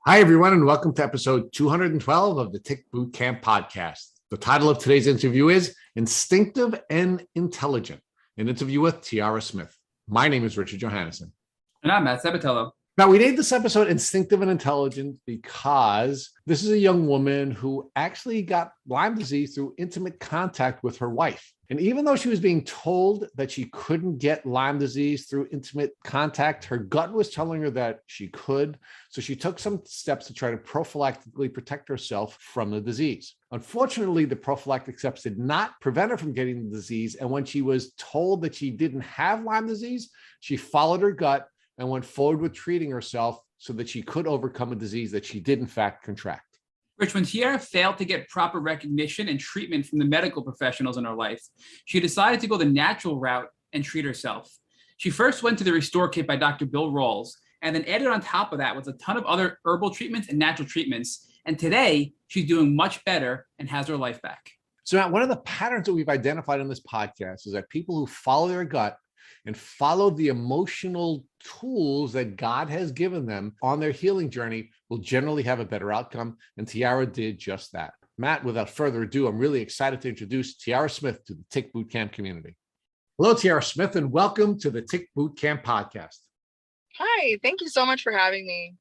Hi, everyone, and welcome to episode 212 of the Tick Boot Camp podcast. The title of today's interview is Instinctive and Intelligent, an interview with Tiara Smith. My name is Richard Johannesson. And I'm Matt Sabatello. Now, we named this episode Instinctive and Intelligent because this is a young woman who actually got Lyme disease through intimate contact with her wife. And even though she was being told that she couldn't get Lyme disease through intimate contact, her gut was telling her that she could. So she took some steps to try to prophylactically protect herself from the disease. Unfortunately, the prophylactic steps did not prevent her from getting the disease. And when she was told that she didn't have Lyme disease, she followed her gut and went forward with treating herself so that she could overcome a disease that she did in fact contract. Rich, when Tiara failed to get proper recognition and treatment from the medical professionals in her life, she decided to go the natural route and treat herself. She first went to the Restore Kit by Dr. Bill Rawls, and then added on top of that was a ton of other herbal treatments and natural treatments. And today, she's doing much better and has her life back. So now, one of the patterns that we've identified in this podcast is that people who follow their gut and follow the emotional tools that God has given them on their healing journey will generally have a better outcome. And Tiara did just that. Matt, without further ado, I'm really excited to introduce Tiara Smith to the Tick Boot Camp community. Hello, Tiara Smith, and welcome to the Tick Boot Camp podcast. Hi, thank you so much for having me.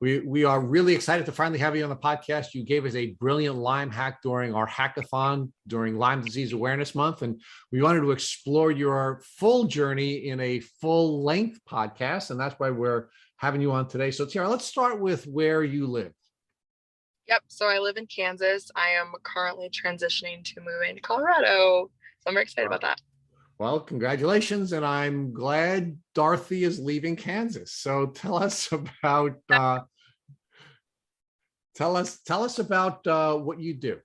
We are really excited to finally have you on the podcast. You gave us a brilliant Lyme hack during our hackathon during Lyme Disease Awareness Month, and we wanted to explore your full journey in a full-length podcast, and that's why we're having you on today. So, Tiara, let's start with where you live. Yep, so I live in Kansas. I am currently transitioning to moving to Colorado, so I'm very excited about that. Well, congratulations, and I'm glad Dorothy is leaving Kansas. So tell us about what you do.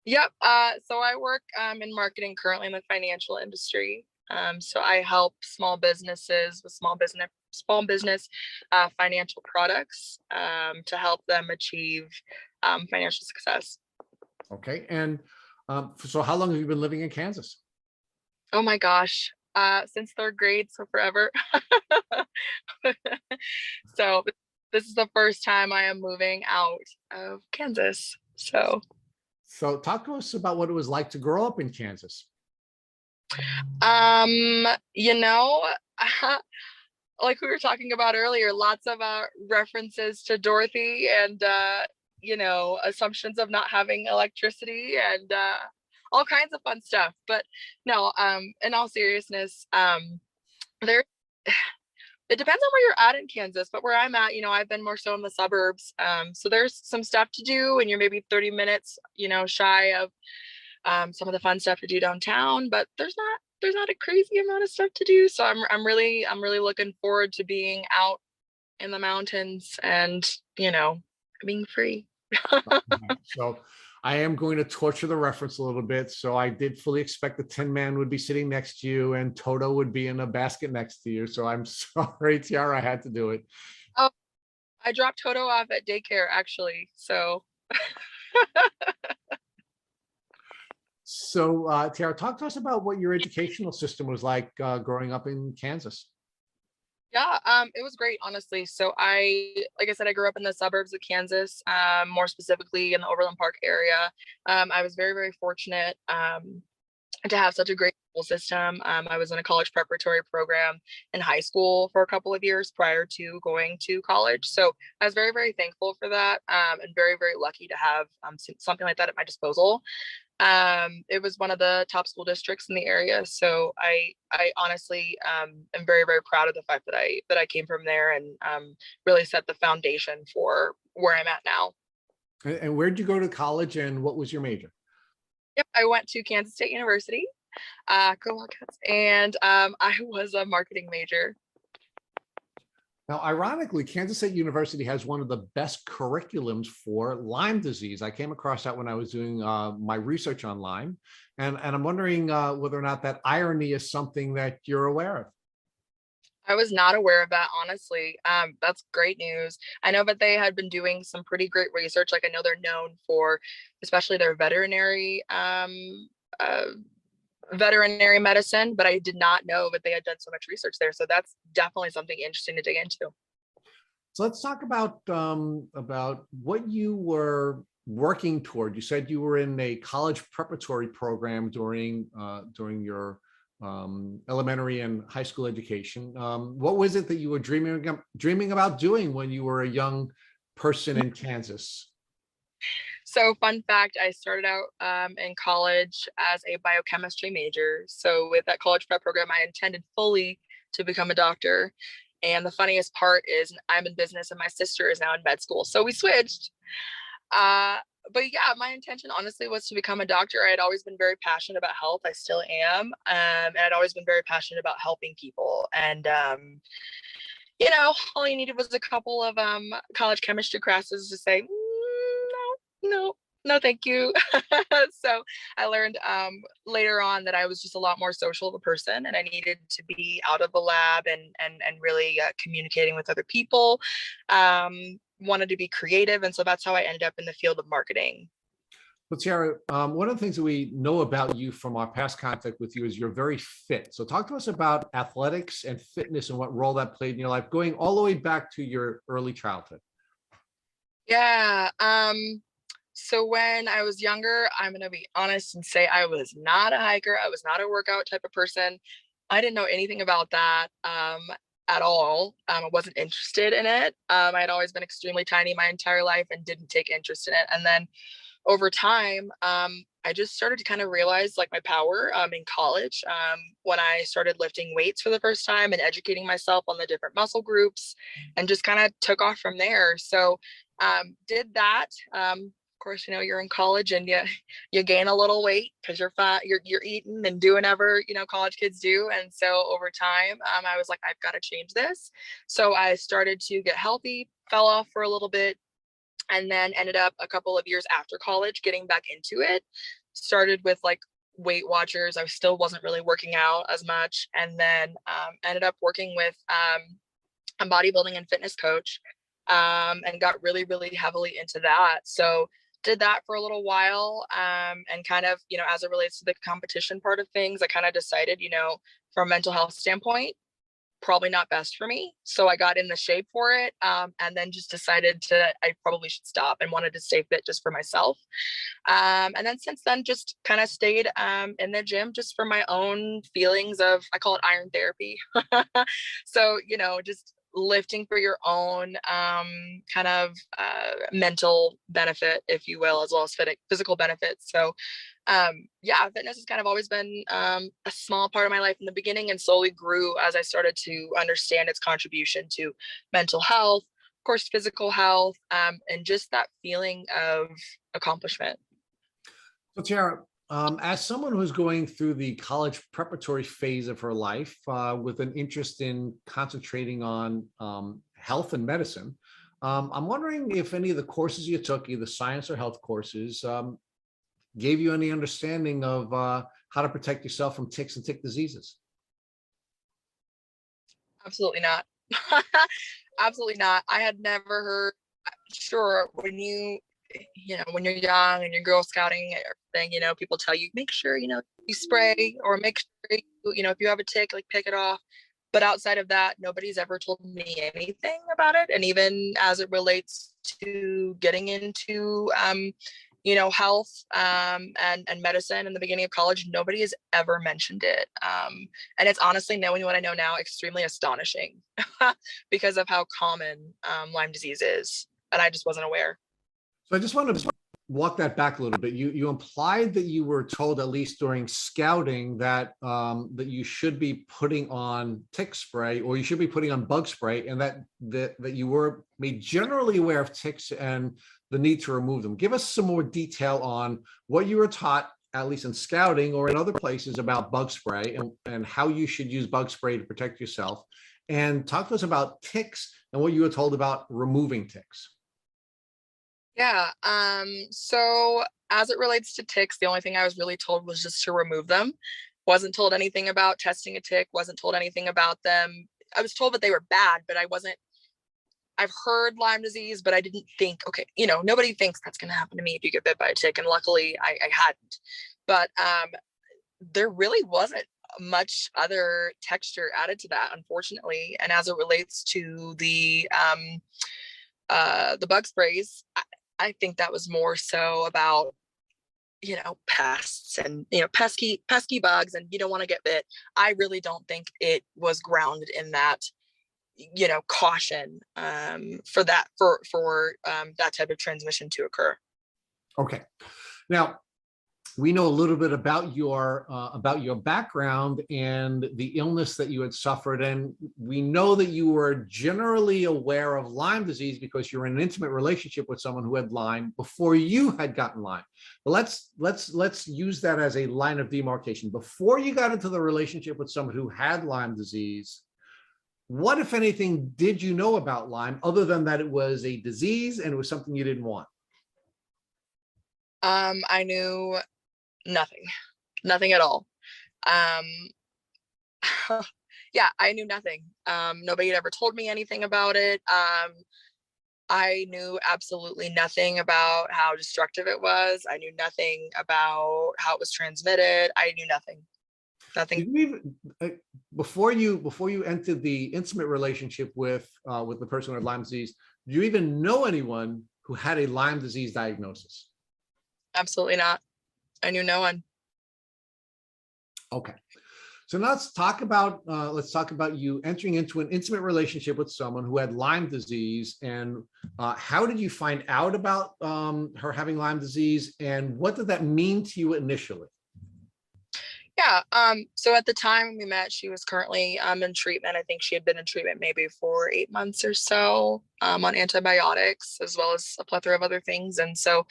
Yep. So I work in marketing currently in the financial industry. So I help small businesses with small business financial products to help them achieve financial success. Okay, and so how long have you been living in Kansas? Oh my gosh, since third grade, so forever. So this is the first time I am moving out of Kansas. So talk to us about what it was like to grow up in Kansas. you know, like we were talking about earlier, lots of references to Dorothy and assumptions of not having electricity and all kinds of fun stuff. But no, in all seriousness, there it depends on where you're at in Kansas, but where I'm at, I've been more so in the suburbs. So there's some stuff to do, and you're maybe 30 minutes, shy of some of the fun stuff to do downtown, but there's not a crazy amount of stuff to do. So I'm really looking forward to being out in the mountains and, being free. So I am going to torture the reference a little bit. So I did fully expect the Tin Man would be sitting next to you and Toto would be in a basket next to you. So I'm sorry, Tiara, I had to do it. Oh, I dropped Toto off at daycare, actually. So. So, Tiara, talk to us about what your educational system was like growing up in Kansas. Yeah, it was great, honestly. So like I said, I grew up in the suburbs of Kansas, more specifically in the Overland Park area. I was very, very fortunate to have such a great school system. I was in a college preparatory program in high school for a couple of years prior to going to college. So I was very, very thankful for that, and very, very lucky to have something like that at my disposal. It was one of the top school districts in the area. So I honestly am very, very proud of the fact that I came from there and really set the foundation for where I'm at now. And where did you go to college and what was your major? Yep, I went to Kansas State University, go Wildcats, and I was a marketing major. Now, ironically, Kansas State University has one of the best curriculums for Lyme disease. I came across that when I was doing my research on Lyme, and I'm wondering whether or not that irony is something that you're aware of. I was not aware of that, honestly. That's great news. I know that they had been doing some pretty great research. Like I know they're known for, especially their veterinary medicine, but I did not know that they had done so much research there. So that's definitely something interesting to dig into. So let's talk about what you were working toward. You said you were in a college preparatory program during your elementary and high school education. What was it that you were dreaming about doing when you were a young person in Kansas? So fun fact, I started out in college as a biochemistry major. So with that college prep program, I intended fully to become a doctor. And the funniest part is I'm in business and my sister is now in med school. So we switched. But yeah, my intention honestly was to become a doctor. I had always been very passionate about health. I still am. And I'd always been very passionate about helping people. And all you needed was a couple of college chemistry classes to say, no, thank you. So I learned later on that I was just a lot more social of a person, and I needed to be out of the lab and really communicating with other people. Wanted to be creative, and so that's how I ended up in the field of marketing. Well, Tiara, one of the things that we know about you from our past contact with you is you're very fit. So talk to us about athletics and fitness and what role that played in your life, going all the way back to your early childhood. Yeah. So when I was younger, I'm going to be honest and say I was not a hiker. I was not a workout type of person. I didn't know anything about that at all. I wasn't interested in it. I had always been extremely tiny my entire life and didn't take interest in it. And then over time, I just started to kind of realize like my power in college when I started lifting weights for the first time and educating myself on the different muscle groups, and just kind of took off from there. So did that. Of course, you're in college and you gain a little weight because you're fat, you're eating and doing whatever college kids do. And so over time, I was like, I've got to change this. So I started to get healthy, fell off for a little bit, and then ended up a couple of years after college getting back into it. Started with like Weight Watchers. I still wasn't really working out as much, and then ended up working with a bodybuilding and fitness coach, and got really, really heavily into that. So did that for a little while, and kind of, as it relates to the competition part of things, I kind of decided, from a mental health standpoint, probably not best for me. So I got in the shape for it, and then just decided I probably should stop and wanted to stay fit just for myself. And then since then, just kind of stayed in the gym just for my own feelings of, I call it iron therapy. So, just lifting for your own kind of mental benefit, if you will, as well as physical benefits. So fitness has kind of always been a small part of my life in the beginning, and slowly grew as I started to understand its contribution to mental health, of course, physical health, and just that feeling of accomplishment. So Tiara, as someone who's going through the college preparatory phase of her life with an interest in concentrating on health and medicine, I'm wondering if any of the courses you took, either science or health courses, gave you any understanding of how to protect yourself from ticks and tick diseases? Absolutely not. Absolutely not. I had never heard. Sure, when when you're young and you're Girl Scouting and everything, people tell you, make sure, you spray, or make sure, if you have a tick, like pick it off. But outside of that, nobody's ever told me anything about it. And even as it relates to getting into, health and medicine in the beginning of college, nobody has ever mentioned it. And it's honestly, knowing what I know now, extremely astonishing because of how common Lyme disease is. And I just wasn't aware. So I just want to walk that back a little bit. You implied that you were told, at least during scouting, that that you should be putting on tick spray, or you should be putting on bug spray, and that you were made generally aware of ticks and the need to remove them. Give us some more detail on what you were taught, at least in scouting or in other places, about bug spray and how you should use bug spray to protect yourself. And talk to us about ticks and what you were told about removing ticks. Yeah. So as it relates to ticks, the only thing I was really told was just to remove them. Wasn't told anything about testing a tick, wasn't told anything about them. I was told that they were bad, but I've heard Lyme disease, but I didn't think, okay, nobody thinks that's going to happen to me if you get bit by a tick. And luckily I hadn't, but there really wasn't much other texture added to that, unfortunately. And as it relates to the bug sprays, I think that was more so about, pests and, pesky bugs, and you don't want to get bit. I really don't think it was grounded in that, caution for that type of transmission to occur. Okay. Now, we know a little bit about your background and the illness that you had suffered, and we know that you were generally aware of Lyme disease because you're in an intimate relationship with someone who had Lyme before you had gotten Lyme. But let's use that as a line of demarcation. Before you got into the relationship with someone who had Lyme disease, what, if anything, did you know about Lyme other than that it was a disease and it was something you didn't want? I knew nothing at all. Yeah, I knew nothing. Nobody had ever told me anything about it. I knew absolutely nothing about how destructive it was. I knew nothing about how it was transmitted. I knew nothing. Before you entered the intimate relationship with the person who had Lyme disease, do you even know anyone who had a Lyme disease diagnosis? Absolutely not. I knew no one. Okay. So now let's talk about you entering into an intimate relationship with someone who had Lyme disease, and how did you find out about her having Lyme disease, and what did that mean to you initially? Yeah. So at the time we met, she was currently in treatment. I think she had been in treatment maybe for 8 months or so, on antibiotics, as well as a plethora of other things. And so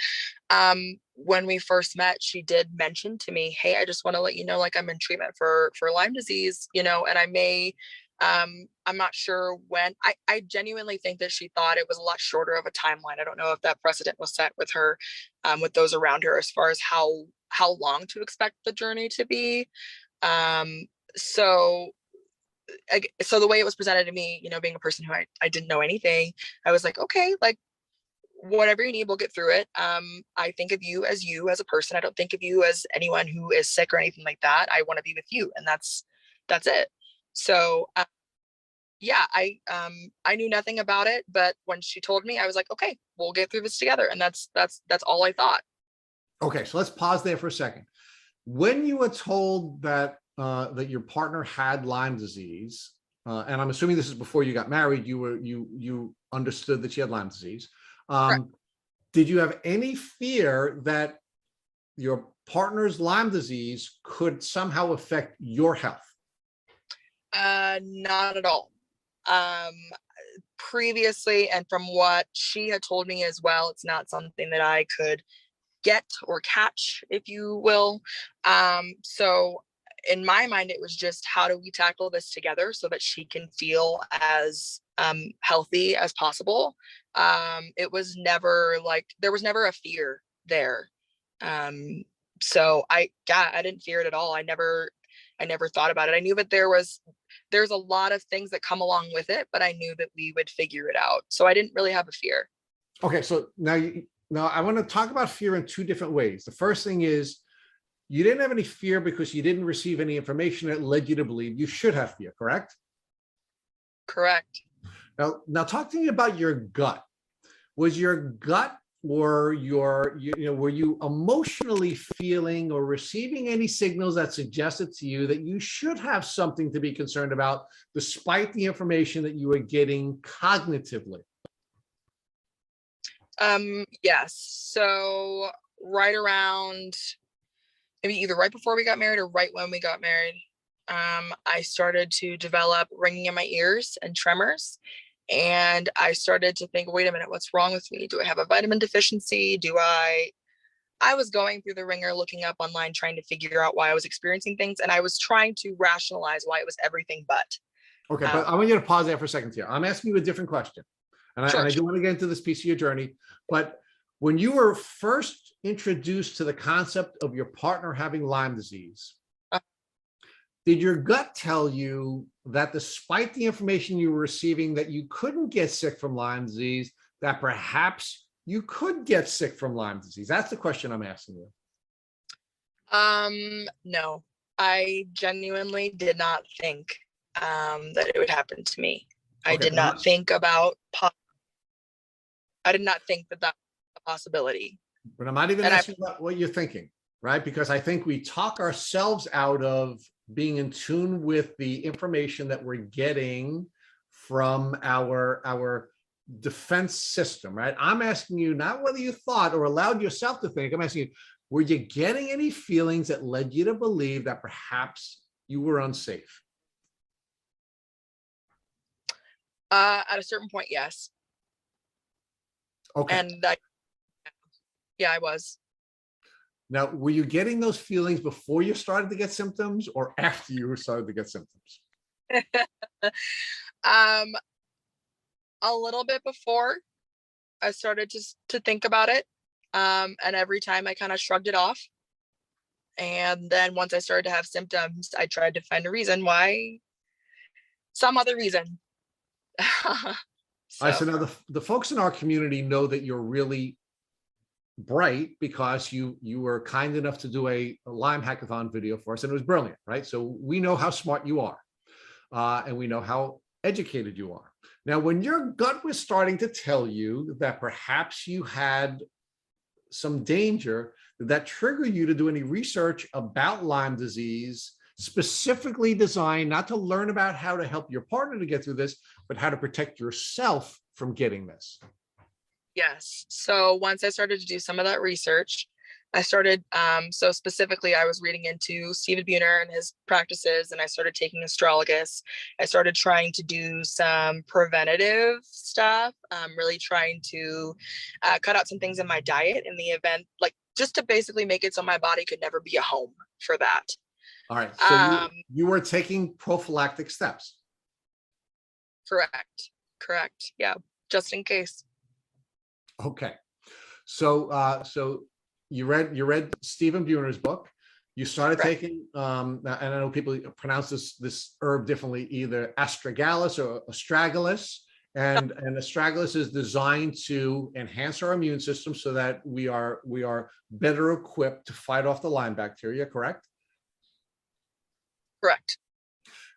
when we first met, she did mention to me, "Hey, I just want to let you know, like, I'm in treatment for Lyme disease, and I may, I'm not sure when." I genuinely think that she thought it was a lot shorter of a timeline. I don't know if that precedent was set with her, with those around her, as far as how long to expect the journey to be. So the way it was presented to me, being a person who I didn't know anything, I was like, okay, like, whatever you need, we'll get through it. I think of you as a person. I don't think of you as anyone who is sick or anything like that. I want to be with you, and that's it. So yeah, I knew nothing about it, but when she told me, I was like, okay, we'll get through this together. And that's all I thought. Okay, so let's pause there for a second. When you were told that that your partner had Lyme disease, and I'm assuming this is before you got married, you understood that she had Lyme disease. Did you have any fear that your partner's Lyme disease could somehow affect your health? Not at all. Previously, and from what she had told me as well, it's not something that I could get or catch, if you will. So in my mind, it was just, how do we tackle this together so that she can feel as healthy as possible. It was never like, there was never a fear there. So I didn't fear it at all. I never thought about it. I knew that there's a lot of things that come along with it, but I knew that we would figure it out. So I didn't really have a fear. Okay, so now I want to talk about fear in two different ways. The first thing is, you didn't have any fear because you didn't receive any information that led you to believe you should have fear, correct? Correct. Now talk to me about your gut. Was your gut, or were you emotionally feeling or receiving any signals that suggested to you that you should have something to be concerned about, despite the information that you were getting cognitively? Yes. So right around, maybe either right before we got married or right when we got married, I started to develop ringing in my ears and tremors. And I started to think, wait a minute, what's wrong with me? Do I have a vitamin deficiency? I was going through the ringer, looking up online, trying to figure out why I was experiencing things. And I was trying to rationalize why it was everything but. Okay, but I want you to pause there for a second here. I'm asking you a different question. And I do want to get into this piece of your journey, but when you were first introduced to the concept of your partner having Lyme disease, did your gut tell you that despite the information you were receiving that you couldn't get sick from Lyme disease, that perhaps you could get sick from Lyme disease? That's the question I'm asking you. No, I genuinely did not think that it would happen to me. I Okay, did not think about, I did not think that that was a possibility. but I'm not even And asking about what you're thinking, right? Because I think we talk ourselves out of being in tune with the information that we're getting from our defense system, right? I'm asking you not whether you thought or allowed yourself to think. I'm asking you, were you getting any feelings that led you to believe that perhaps you were unsafe? at a certain point, yes. Okay. And yeah, I was. Now, were you getting those feelings before you started to get symptoms or after you started to get symptoms? um, a little bit before I started to think about it. And every time I kind of shrugged it off. And then once I started to have symptoms, I tried to find a reason why, some other reason. So now the folks in our community know that you're really bright because you were kind enough to do a Lyme hackathon video for us, and it was brilliant, right? So we know how smart you are, and we know how educated you are. Now, when your gut was starting to tell you that perhaps you had some danger, did that trigger you to do any research about Lyme disease, specifically designed not to learn about how to help your partner to get through this, but how to protect yourself from getting this? Yes. So once I started to do some of that research, I started, so specifically, I was reading into Stephen Buhner and his practices, and I started taking astrologus. I started trying to do some preventative stuff, really trying to cut out some things in my diet in the event, like just to basically make it so my body could never be a home for that. All right. So you were taking prophylactic steps. Correct. Correct. Yeah. Just in case. Okay. So so you read Stephen Buhner's book. You started taking, and I know people pronounce this herb differently, either astragalus or astragalus. And astragalus is designed to enhance our immune system so that we are better equipped to fight off the Lyme bacteria, correct? Correct.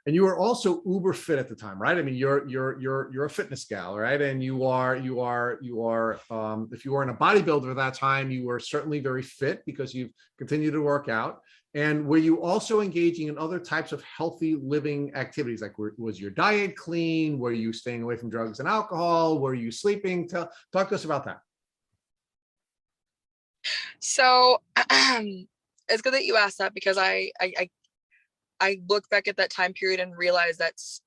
And you were also uber fit at the time, right? I mean, you're a fitness gal, right? And you are if you weren't a bodybuilder at that time, you were certainly very fit because you've continued to work out. And were you also engaging in other types of healthy living activities? Like, was your diet clean? Were you staying away from drugs and alcohol? Were you sleeping? Talk to us about that. So it's good that you asked that, because I look back at that time period and realize that's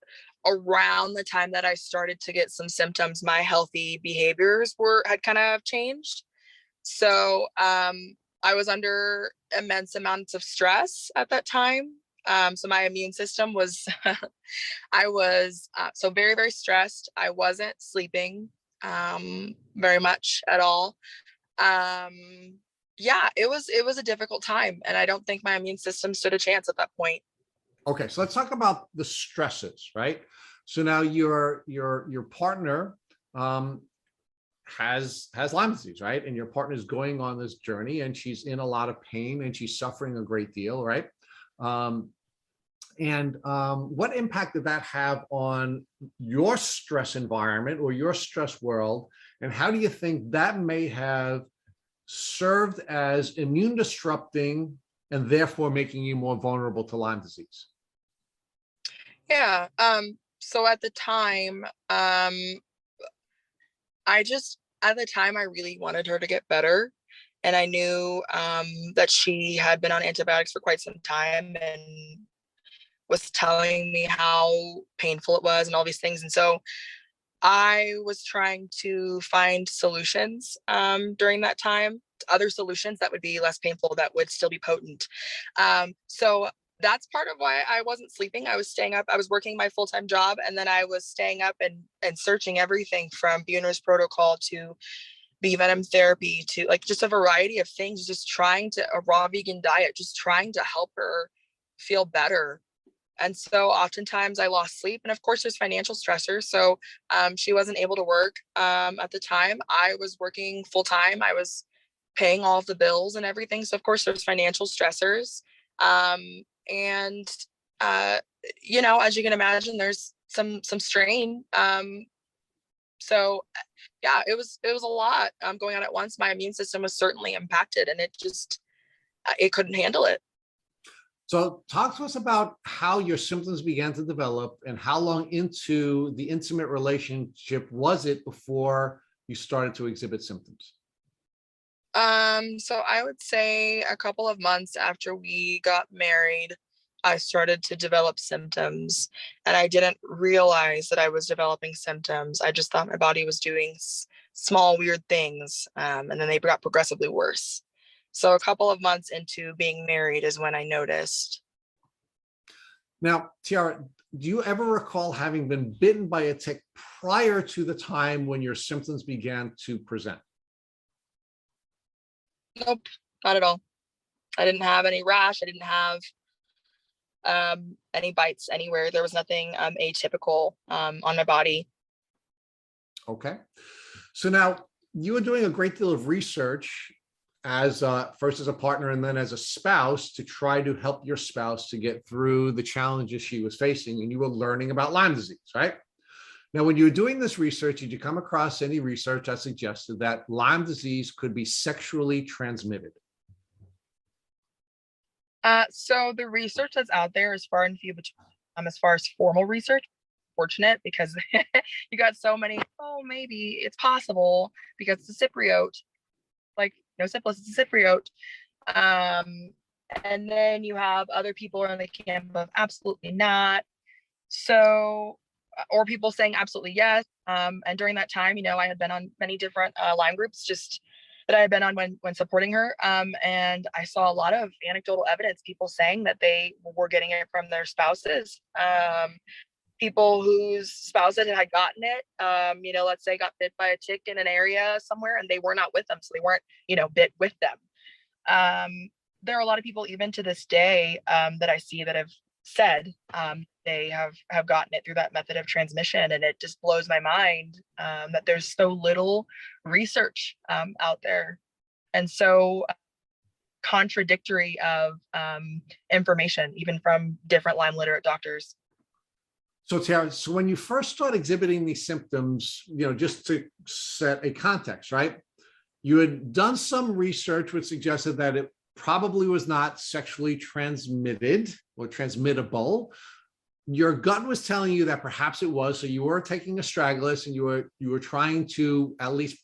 around the time that I started to get some symptoms, my healthy behaviors had kind of changed. So I was under immense amounts of stress at that time. So my immune system was, I was so very, very stressed. I wasn't sleeping very much at all. Yeah, it was a difficult time, and I don't think my immune system stood a chance at that point. Okay, so let's talk about the stresses, right? So now your partner has Lyme disease, right? And your partner is going on this journey, and she's in a lot of pain, and she's suffering a great deal, right? What impact did that have on your stress environment or your stress world? And how do you think that may have served as immune disrupting and therefore making you more vulnerable to Lyme disease? Yeah. So at the time, I really wanted her to get better. And I knew that she had been on antibiotics for quite some time and was telling me how painful it was and all these things. And so I was trying to find solutions during that time, other solutions that would be less painful, that would still be potent. So that's part of why I wasn't sleeping. I was staying up. I was working my full-time job, and then I was staying up and searching everything from Buhner's protocol to bee venom therapy to like just a variety of things, just trying to a raw vegan diet, just trying to help her feel better. And so oftentimes I lost sleep, and of course there's financial stressors. So she wasn't able to work at the time. I was working full time. I was paying all of the bills and everything. So of course there's financial stressors. And you know, as you can imagine, there's some strain. So yeah, it was a lot going on at once. My immune system was certainly impacted, and it couldn't handle it. So talk to us about how your symptoms began to develop and how long into the intimate relationship was it before you started to exhibit symptoms? So I would say a couple of months after we got married, I started to develop symptoms, and I didn't realize that I was developing symptoms. I just thought my body was doing small, weird things, and then they got progressively worse. So a couple of months into being married is when I noticed. Now, Tiara, do you ever recall having been bitten by a tick prior to the time when your symptoms began to present? Nope, not at all. I didn't have any rash. I didn't have any bites anywhere. There was nothing atypical on my body. Okay. So now you were doing a great deal of research as first as a partner and then as a spouse to try to help your spouse to get through the challenges she was facing, and you were learning about Lyme disease, right? Now, when you were doing this research, did you come across any research that suggested that Lyme disease could be sexually transmitted? So the research that's out there is far and few between. As far as formal research, fortunate because you got so many. Oh, maybe it's possible because it's a Cypriote. Like no syphilis, it's a Cypriote. And then you have other people in the camp of absolutely not. So, or people saying absolutely yes. And during that time, you know, I had been on many different Lyme groups, just that I had been on when supporting her. And I saw a lot of anecdotal evidence, people saying that they were getting it from their spouses. People whose spouses had gotten it, you know, let's say got bit by a tick in an area somewhere and they were not with them. So they weren't, you know, bit with them. There are a lot of people even to this day that I see that have said they have gotten it through that method of transmission. And it just blows my mind that there's so little research out there. And so contradictory of information, even from different Lyme literate doctors. So Tiara, so when you first start exhibiting these symptoms, you know, just to set a context, right? You had done some research which suggested that it probably was not sexually transmitted or transmittable. Your gut was telling you that perhaps it was, so you were taking astragalus and you were trying to at least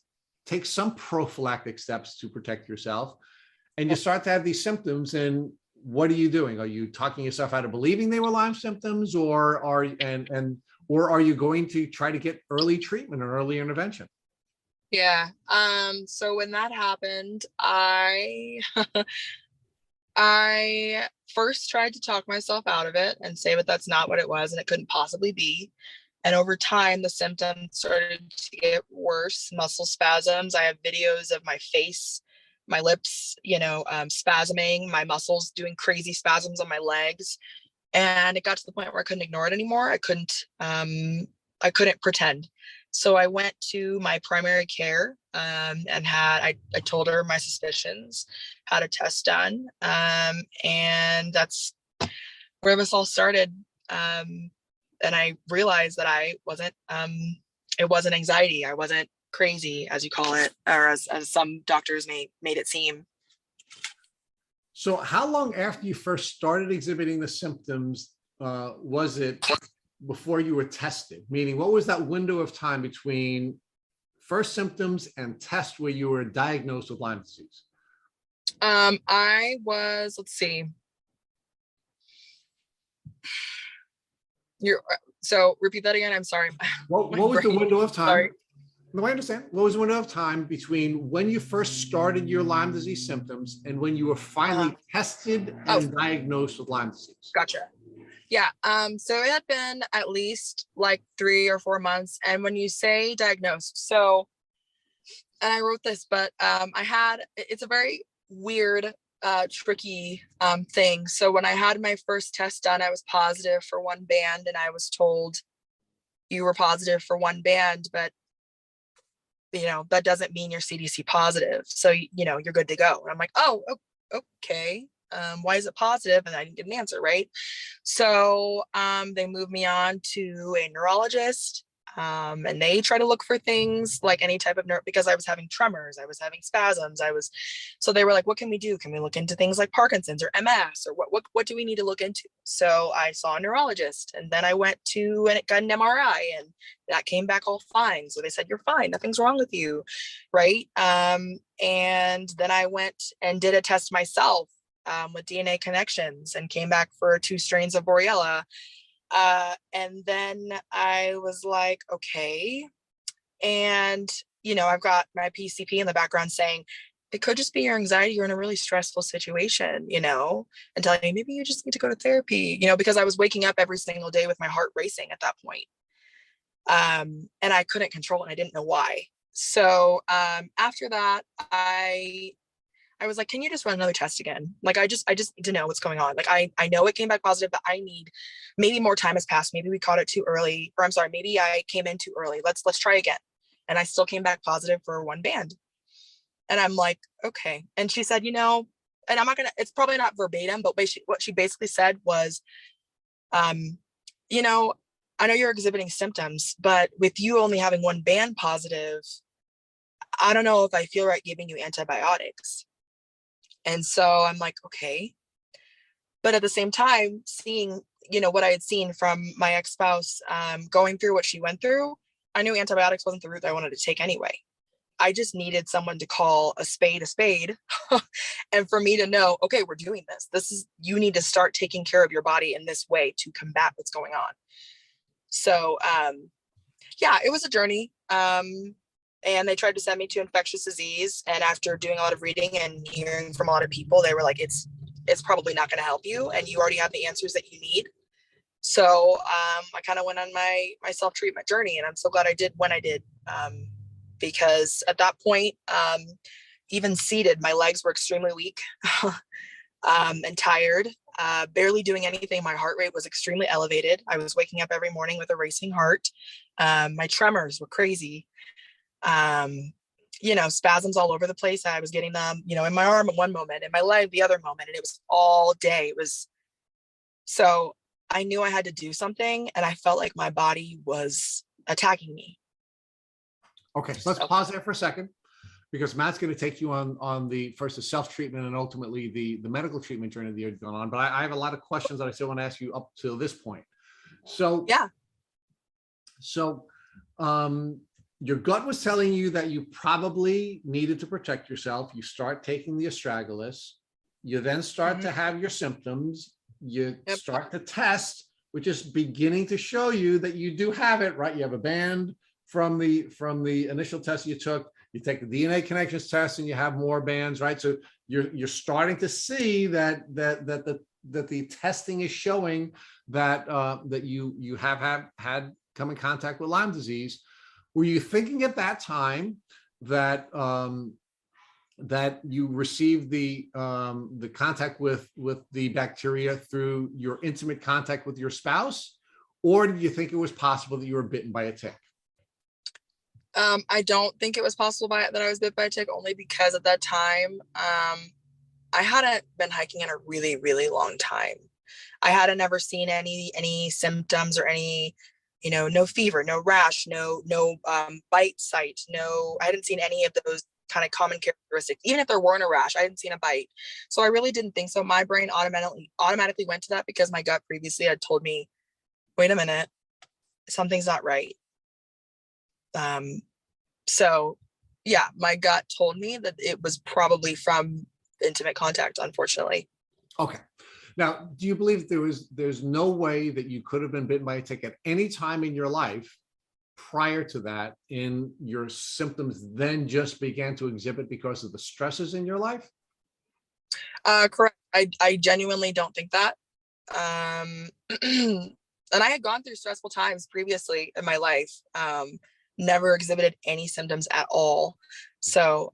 take some prophylactic steps to protect yourself. And you start to have these symptoms, and what are you doing? Are you talking yourself out of believing they were Lyme symptoms, or are you going to try to get early treatment or early intervention? Yeah. So when that happened, I I first tried to talk myself out of it and say that that's not what it was and it couldn't possibly be. And over time, the symptoms started to get worse, muscle spasms. I have videos of my face, my lips, you know, spasming, my muscles doing crazy spasms on my legs. And it got to the point where I couldn't ignore it anymore. I couldn't pretend. So I went to my primary care and I told her my suspicions, had a test done. And that's where this all started. And I realized that it wasn't anxiety. I wasn't crazy, as you call it, or as some doctors made it seem. So how long after you first started exhibiting the symptoms was it before you were tested? Meaning, what was that window of time between first symptoms and test where you were diagnosed with Lyme disease? I was, let's see. So repeat that again. I'm sorry. What was the window of time? Sorry. No, I understand. What was the window of time between when you first started your Lyme disease symptoms and when you were finally tested and diagnosed with Lyme disease? Gotcha. Yeah. So it had been at least like 3 or 4 months. And when you say diagnosed, so, and I wrote this, but it's a very weird, tricky thing. So when I had my first test done, I was positive for one band, and I was told you were positive for one band, but you know, that doesn't mean you're CDC positive. So, you know, you're good to go. And I'm like, oh, okay. Why is it positive? And I didn't get an answer, right? So they moved me on to a neurologist. And they try to look for things like any type of nerve, because I was having tremors, I was having spasms, so they were like, what can we do? Can we look into things like Parkinson's or MS, or what do we need to look into? So I saw a neurologist, and then I went to and got an MRI, and that came back all fine. So they said, you're fine, nothing's wrong with you, right? And then I went and did a test myself with DNA connections, and came back for 2 strains of Borrelia. And then I was like, okay. And, I've got my PCP in the background saying, it could just be your anxiety. You're in a really stressful situation, and telling me maybe you just need to go to therapy, because I was waking up every single day with my heart racing at that point. And I couldn't control it, and I didn't know why. So after that, I was like, can you just run another test again? Like, I just need to know what's going on. Like, I know it came back positive, but I need, maybe more time has passed. Maybe we caught it too early, or I'm sorry, maybe I came in too early. Let's try again. And I still came back positive for 1 band. And I'm like, okay. And she said, and I'm not it's probably not verbatim, but what she basically said was, I know you're exhibiting symptoms, but with you only having 1 band positive, I don't know if I feel right giving you antibiotics. And so I'm like, okay. But at the same time, seeing, what I had seen from my ex-spouse, going through what she went through, I knew antibiotics wasn't the route that I wanted to take anyway. I just needed someone to call a spade, and for me to know, okay, we're doing this. You need to start taking care of your body in this way to combat what's going on. So, yeah, it was a journey. And they tried to send me to infectious disease. And after doing a lot of reading and hearing from a lot of people, they were like, it's probably not going to help you, and you already have the answers that you need. So I kind of went on my self-treatment journey, and I'm so glad I did when I did, because at that point, even seated, my legs were extremely weak and tired, barely doing anything. My heart rate was extremely elevated. I was waking up every morning with a racing heart. My tremors were crazy. Spasms all over the place. I was getting them, in my arm at one moment, in my leg the other moment, and it was all day. So I knew I had to do something, and I felt like my body was attacking me. Okay, so let's pause there for a second, because Matt's going to take you on the first the self-treatment and ultimately the medical treatment journey that you've gone on. But I have a lot of questions that I still want to ask you up to this point. So yeah. So your gut was telling you that you probably needed to protect yourself. You start taking the astragalus. You then start to have your symptoms. You start to test, which is beginning to show you that you do have it, right? You have a band from the initial test you took. You take the DNA connections test, and you have more bands, right? So you're starting to see that the testing is showing that that you have had come in contact with Lyme disease. Were you thinking at that time that that you received the contact with the bacteria through your intimate contact with your spouse, or did you think it was possible that you were bitten by a tick? I don't think it was possible that I was bit by a tick, only because at that time, I hadn't been hiking in a really, really long time. I hadn't never seen any symptoms or any, no fever, no rash, no bite site, I hadn't seen any of those kind of common characteristics. Even if there weren't a rash, I hadn't seen a bite. So I really didn't think so. My brain automatically went to that because my gut previously had told me, wait a minute, something's not right. So yeah, my gut told me that it was probably from intimate contact, unfortunately. Okay. Now, do you believe there's no way that you could have been bitten by a tick at any time in your life prior to that, and your symptoms then just began to exhibit because of the stresses in your life? Correct. I genuinely don't think that. And I had gone through stressful times previously in my life, never exhibited any symptoms at all. So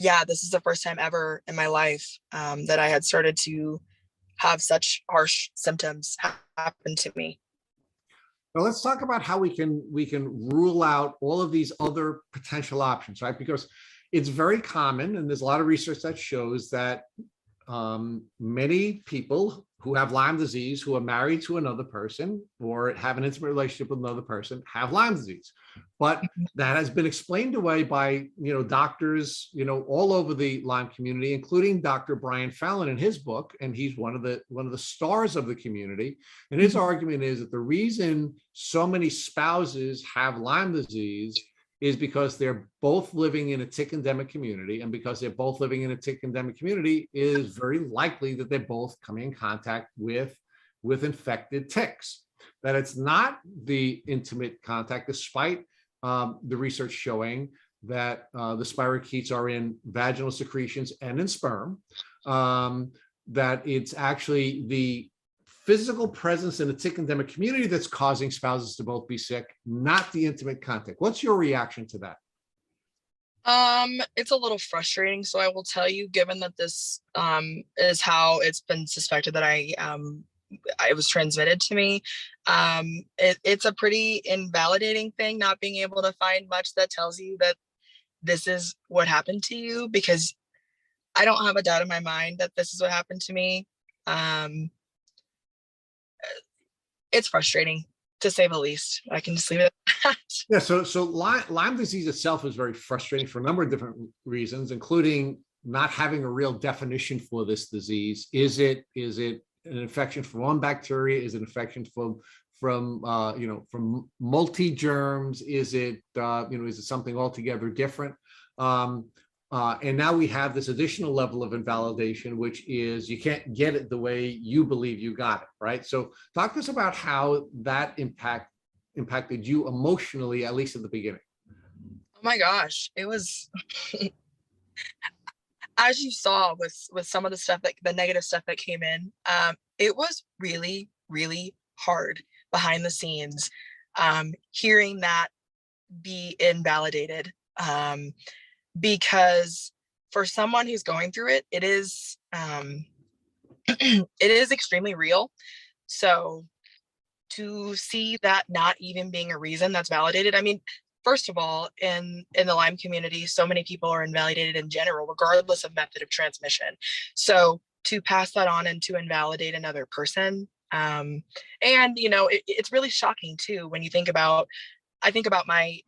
yeah, this is the first time ever in my life that I had started to have such harsh symptoms happen to me. Now let's talk about how we can rule out all of these other potential options, right? Because it's very common, and there's a lot of research that shows that many people who have Lyme disease, who are married to another person or have an intimate relationship with another person, have Lyme disease. But that has been explained away by, doctors, all over the Lyme community, including Dr. Brian Fallon in his book. And he's one of the stars of the community. And his argument is that the reason so many spouses have Lyme disease is because they're both living in a tick endemic community. And because they're both living in a tick endemic community, it is very likely that they're both coming in contact with infected ticks. That it's not the intimate contact, despite the research showing that the spirochetes are in vaginal secretions and in sperm, that it's actually the physical presence in the tick endemic community that's causing spouses to both be sick, not the intimate contact. What's your reaction to that? It's a little frustrating. So I will tell you, given that this is how it's been suspected that it was transmitted to me, it's a pretty invalidating thing, not being able to find much that tells you that this is what happened to you, because I don't have a doubt in my mind that this is what happened to me. It's frustrating, to say the least. I can just leave it at that. Yeah, so Lyme disease itself is very frustrating for a number of different reasons, including not having a real definition for this disease. Is it an infection from one bacteria? Is it an infection from multi-germs? Is it something altogether different? And now we have this additional level of invalidation, which is you can't get it the way you believe you got it, right? So talk to us about how that impacted you emotionally, at least at the beginning. Oh my gosh, it was, as you saw with some of the stuff, like the negative stuff that came in, it was really, really hard behind the scenes, hearing that be invalidated. Because for someone who's going through it, it is it is extremely real. So to see that not even being a reason that's validated, I mean, first of all, in the Lyme community, so many people are invalidated in general, regardless of method of transmission. So to pass that on and to invalidate another person, and it's really shocking too when you think about. I think about my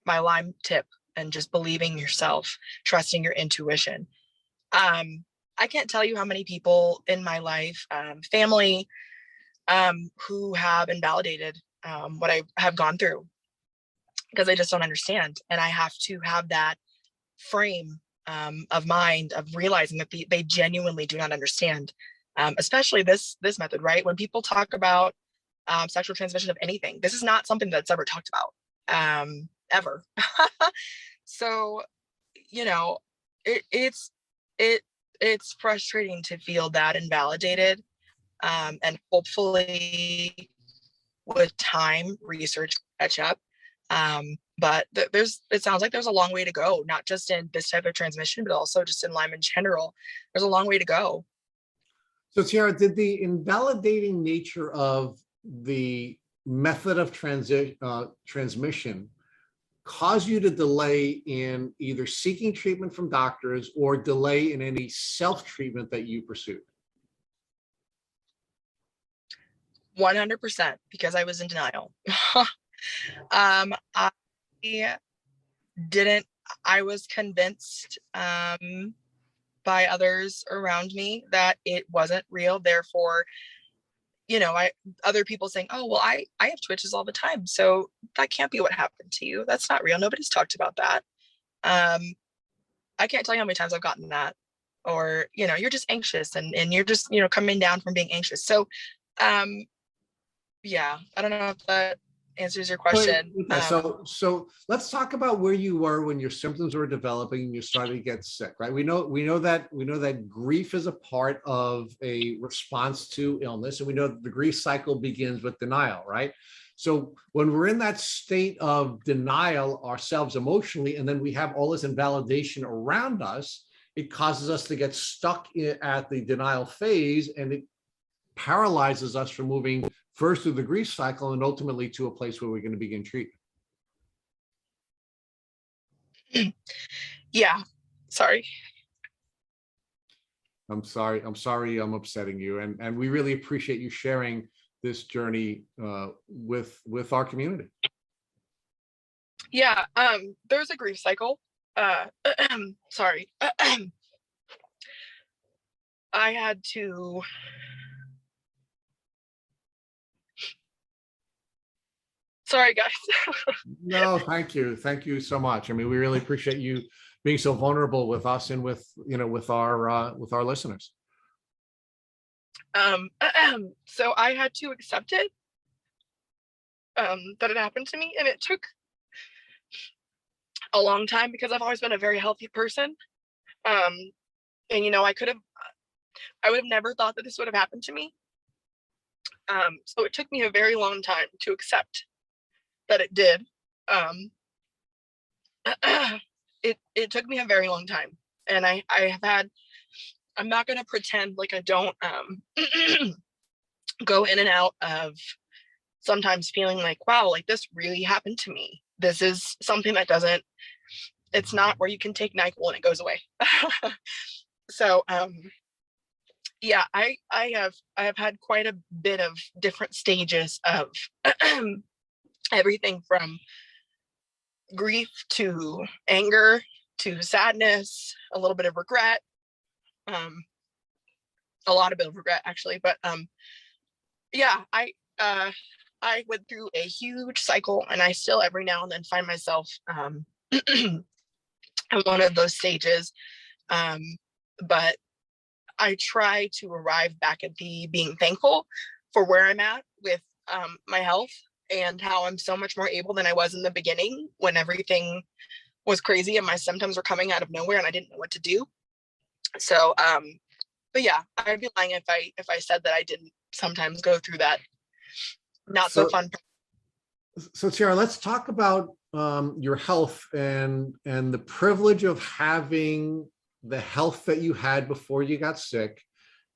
Lyme tip, and just believing yourself, trusting your intuition. I can't tell you how many people in my life, family, who have invalidated what I have gone through, because they just don't understand. And I have to have that frame of mind of realizing that they genuinely do not understand, especially this method, right? When people talk about sexual transmission of anything, this is not something that's ever talked about, ever. So, it's frustrating to feel that invalidated, and hopefully with time, research catch up. But it sounds like there's a long way to go, not just in this type of transmission, but also just in Lyme in general. There's a long way to go. So Tiara, did the invalidating nature of the method of transmission cause you to delay in either seeking treatment from doctors or delay in any self-treatment that you pursued? 100%, because I was in denial. I was convinced by others around me that it wasn't real. Therefore, other people saying, oh, well, I have twitches all the time, so that can't be what happened to you. That's not real. Nobody's talked about that. I can't tell you how many times I've gotten that, or, you're just anxious and you're just, coming down from being anxious. So, yeah, I don't know if that answers your question. So let's talk about where you were when your symptoms were developing and you started to get sick, right? We know that grief is a part of a response to illness, and we know that the grief cycle begins with denial, right? So when we're in that state of denial ourselves emotionally, and then we have all this invalidation around us, it causes us to get stuck at the denial phase, and it paralyzes us from moving first through the grief cycle and ultimately to a place where we're going to begin treatment. Yeah, sorry. I'm sorry. I'm upsetting you. And we really appreciate you sharing this journey with our community. Yeah, there's a grief cycle. Sorry. I had to. Sorry, guys. No, thank you. Thank you so much. I mean, we really appreciate you being so vulnerable with us and with, with our listeners. So I had to accept it, that it happened to me, and it took a long time because I've always been a very healthy person. And I would have never thought that this would have happened to me. So it took me a very long time to accept that it did. It took me a very long time, and I have had. I'm not going to pretend like I don't go in and out of sometimes feeling like, wow, like this really happened to me. This is something that doesn't. It's not where you can take NyQuil and it goes away. So yeah, I have had quite a bit of different stages of everything from grief to anger to sadness, a little bit of regret, a lot of bit of regret actually. But yeah, I went through a huge cycle, and I still every now and then find myself in one of those stages. But I try to arrive back at being thankful for where I'm at with my health, and how I'm so much more able than I was in the beginning when everything was crazy and my symptoms were coming out of nowhere and I didn't know what to do. So, but yeah, I'd be lying if I said that I didn't sometimes go through that not so fun. So Tiara, let's talk about your health and the privilege of having the health that you had before you got sick,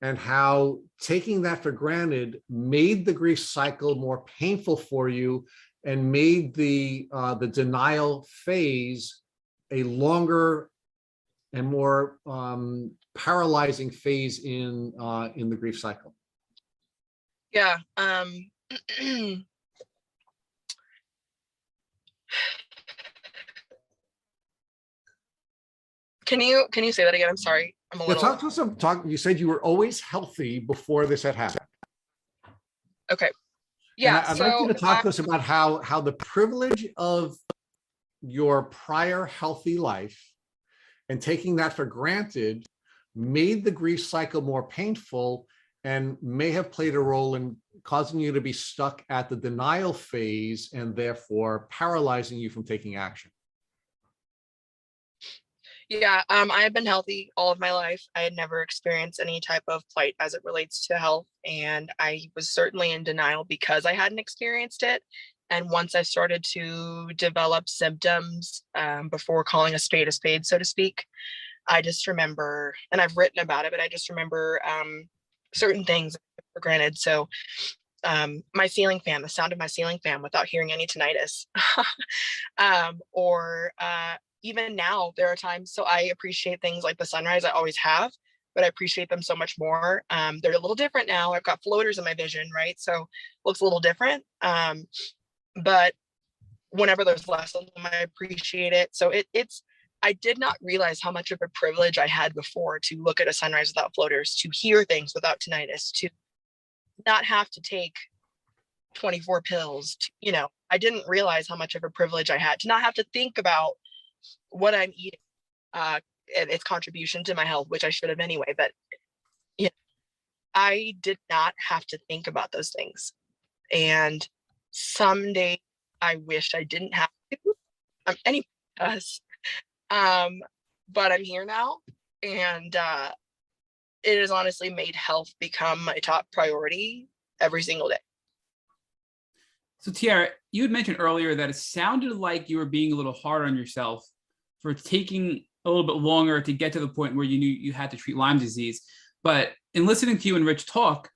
and how taking that for granted made the grief cycle more painful for you and made the denial phase a longer and more paralyzing phase in the grief cycle. Yeah. Can you say that again? I'm sorry. I'm a little. Talk to us. You said you were always healthy before this had happened. Okay. Yeah. And I'd like you to talk to us about how the privilege of your prior healthy life and taking that for granted made the grief cycle more painful and may have played a role in causing you to be stuck at the denial phase and therefore paralyzing you from taking action. Yeah, I have been healthy all of my life. I had never experienced any type of plight as it relates to health, and I was certainly in denial because I hadn't experienced it. And once I started to develop symptoms, before calling a spade, so to speak, I just remember, and I've written about it, but I just remember certain things for granted. So my ceiling fan, the sound of my ceiling fan without hearing any tinnitus, or even now there are times, so I appreciate things like the sunrise. I always have, but I appreciate them so much more. They're a little different now. I've got floaters in my vision, right? So it looks a little different. But whenever there's less of them, I appreciate it. So I did not realize how much of a privilege I had before to look at a sunrise without floaters, to hear things without tinnitus, to not have to take 24 pills. I didn't realize how much of a privilege I had to not have to think about what I'm eating, and its contribution to my health, which I should have anyway. But I did not have to think about those things. And someday I wish I didn't have to. Anybody does. But I'm here now, and it has honestly made health become my top priority every single day. So Tiara, you had mentioned earlier that it sounded like you were being a little hard on yourself for taking a little bit longer to get to the point where you knew you had to treat Lyme disease. But in listening to you and Rich talk,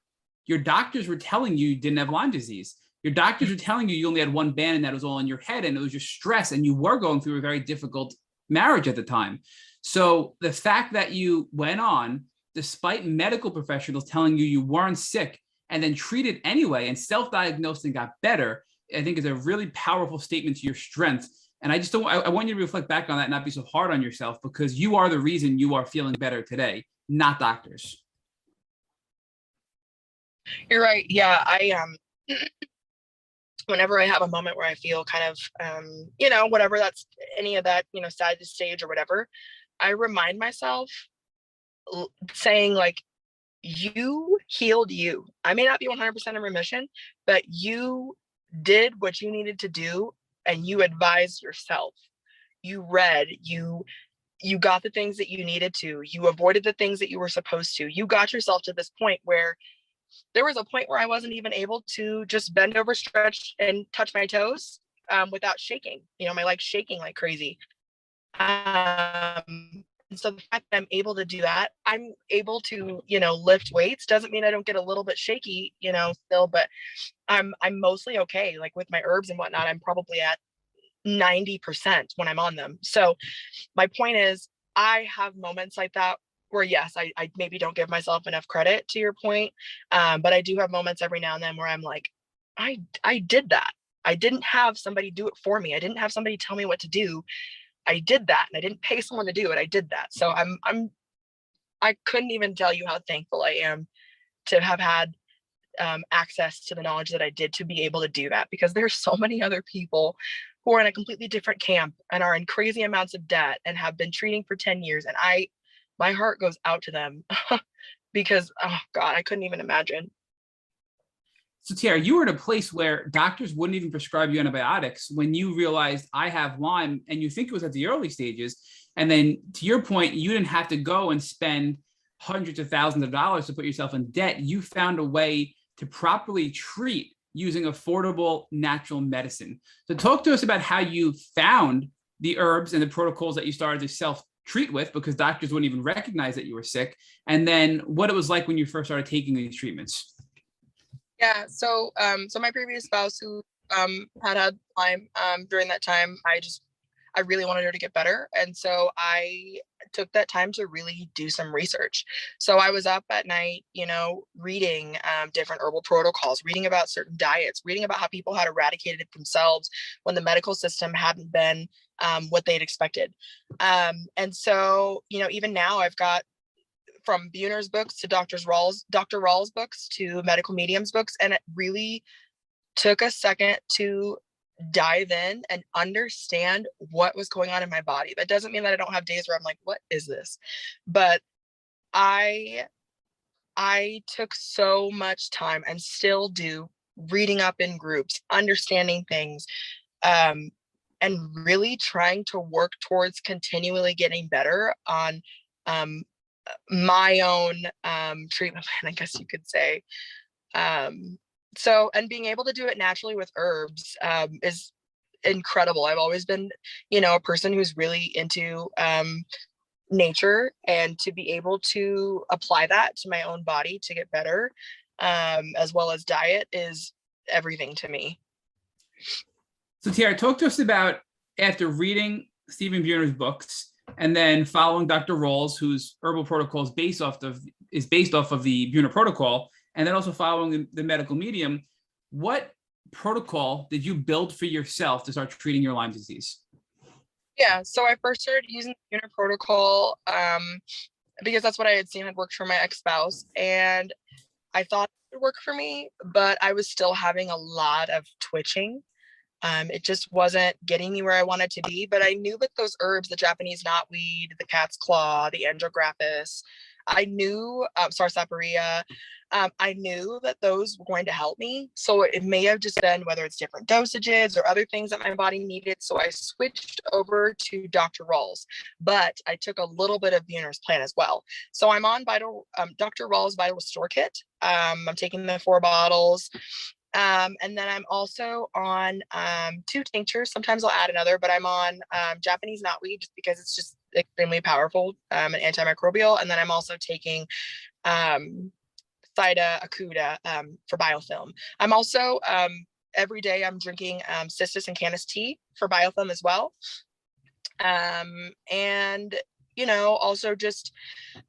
your doctors were telling you didn't have Lyme disease. Your doctors were telling you only had one band and that was all in your head, and it was just stress, and you were going through a very difficult marriage at the time. So the fact that you went on despite medical professionals telling you weren't sick, and then treated anyway and self-diagnosed and got better, I think is a really powerful statement to your strength. And I just don't, I want you to reflect back on that and not be so hard on yourself, because you are the reason you are feeling better today, not doctors. You're right. Yeah, whenever I have a moment where I feel kind of, whatever that's any of that, sad stage or whatever, I remind myself saying like, you healed you. I may not be 100% in remission, but you did what you needed to do, and you advised yourself. You read, you got the things that you needed to, you avoided the things that you were supposed to. You got yourself to this point where there was a point where I wasn't even able to just bend over, stretch, and touch my toes without shaking. My legs shaking like crazy. And so the fact that I'm able to do that, I'm able to, lift weights, doesn't mean I don't get a little bit shaky, still, but I'm mostly okay. Like with my herbs and whatnot, I'm probably at 90% when I'm on them. So my point is, I have moments like that where, yes, I maybe don't give myself enough credit, to your point. But I do have moments every now and then where I'm like, I did that. I didn't have somebody do it for me. I didn't have somebody tell me what to do. I did that, and I didn't pay someone to do it. I did that. So I couldn't even tell you how thankful I am to have had access to the knowledge that I did, to be able to do that, because there's so many other people who are in a completely different camp and are in crazy amounts of debt and have been treating for 10 years. And my heart goes out to them because, oh God, I couldn't even imagine. So Tiara, you were at a place where doctors wouldn't even prescribe you antibiotics when you realized I have Lyme, and you think it was at the early stages. And then to your point, you didn't have to go and spend hundreds of thousands of dollars to put yourself in debt. You found a way to properly treat using affordable natural medicine. So talk to us about how you found the herbs and the protocols that you started to self-treat with, because doctors wouldn't even recognize that you were sick. And then what it was like when you first started taking these treatments. Yeah, so my previous spouse, who had Lyme during that time, I really wanted her to get better, and so I took that time to really do some research. So I was up at night, reading different herbal protocols, reading about certain diets, reading about how people had eradicated it themselves when the medical system hadn't been what they'd expected. And so, even now I've got, from Buhner's books to Dr. Rawls books to medical mediums books. And it really took a second to dive in and understand what was going on in my body. That doesn't mean that I don't have days where I'm like, what is this? But I took so much time, and still do, reading up in groups, understanding things, and really trying to work towards continually getting better on my own treatment plan, I guess you could say. So, and being able to do it naturally with herbs is incredible. I've always been, a person who's really into nature, and to be able to apply that to my own body to get better, as well as diet, is everything to me. So Tiara, talk to us about, after reading Stephen Buhner's books and then following Dr. Rawls, whose herbal protocol is based off of the Buhner protocol, and then also following the medical medium, what protocol did you build for yourself to start treating your Lyme disease? Yeah, so I first started using the Buhner protocol because that's what I had seen had worked for my ex-spouse, and I thought it would work for me, but I was still having a lot of twitching. It just wasn't getting me where I wanted to be, but I knew that those herbs, the Japanese knotweed, the cat's claw, the andrographis, I knew sarsaparilla, I knew that those were going to help me. So it may have just been whether it's different dosages or other things that my body needed. So I switched over to Dr. Rawls, but I took a little bit of Buhner's plan as well. So I'm on Dr. Rawls Vital Restore Kit. I'm taking the 4 bottles. And then I'm also on 2 tinctures. Sometimes I'll add another, but I'm on Japanese knotweed, just because it's just extremely powerful and antimicrobial. And then I'm also taking Sida Akuda for biofilm. I'm also every day I'm drinking cistus and canis tea for biofilm as well. And also just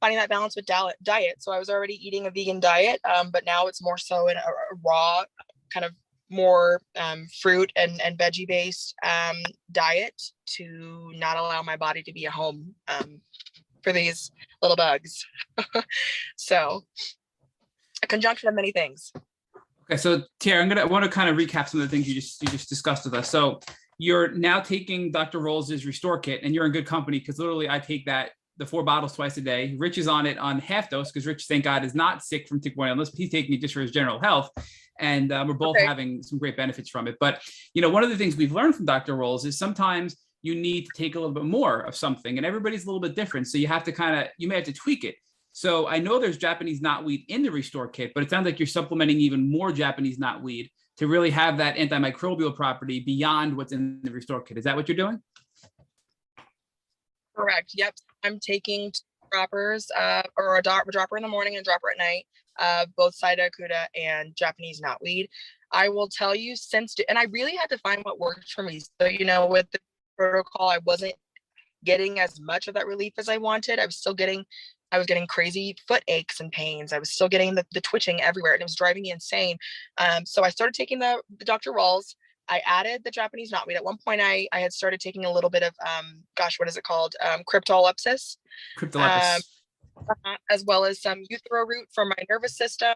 finding that balance with diet. So I was already eating a vegan diet, but now it's more so in a raw kind of more fruit and veggie based diet to not allow my body to be a home for these little bugs. So a conjunction of many things. Okay, so Tiara, I want to kind of recap some of the things you just discussed with us. So you're now taking Dr. Rawls' Restore Kit, and you're in good company because literally I take the 4 bottles twice a day. Rich is on it on half dose because Rich, thank God, is not sick from tick-borne illness, but he's taking it just for his general health. And we're both having some great benefits from it. But, one of the things we've learned from Dr. Rawls is sometimes you need to take a little bit more of something, and everybody's a little bit different. So you have to you may have to tweak it. So I know there's Japanese knotweed in the Restore Kit, but it sounds like you're supplementing even more Japanese knotweed to really have that antimicrobial property beyond what's in the Restore Kit. Is that what you're doing? Correct. Yep. I'm taking 2 droppers, or a dropper in the morning and a dropper at night, both Saida Kuda and Japanese knotweed. I will tell you and I really had to find what worked for me. So, with the protocol, I wasn't getting as much of that relief as I wanted. I was getting crazy foot aches and pains. I was still getting the twitching everywhere, and it was driving me insane. So I started taking the Dr. Rawls. I added the Japanese knotweed. At one point, I had started taking a little bit of, what is it called? Cryptolepis. As well as some euthero root for my nervous system.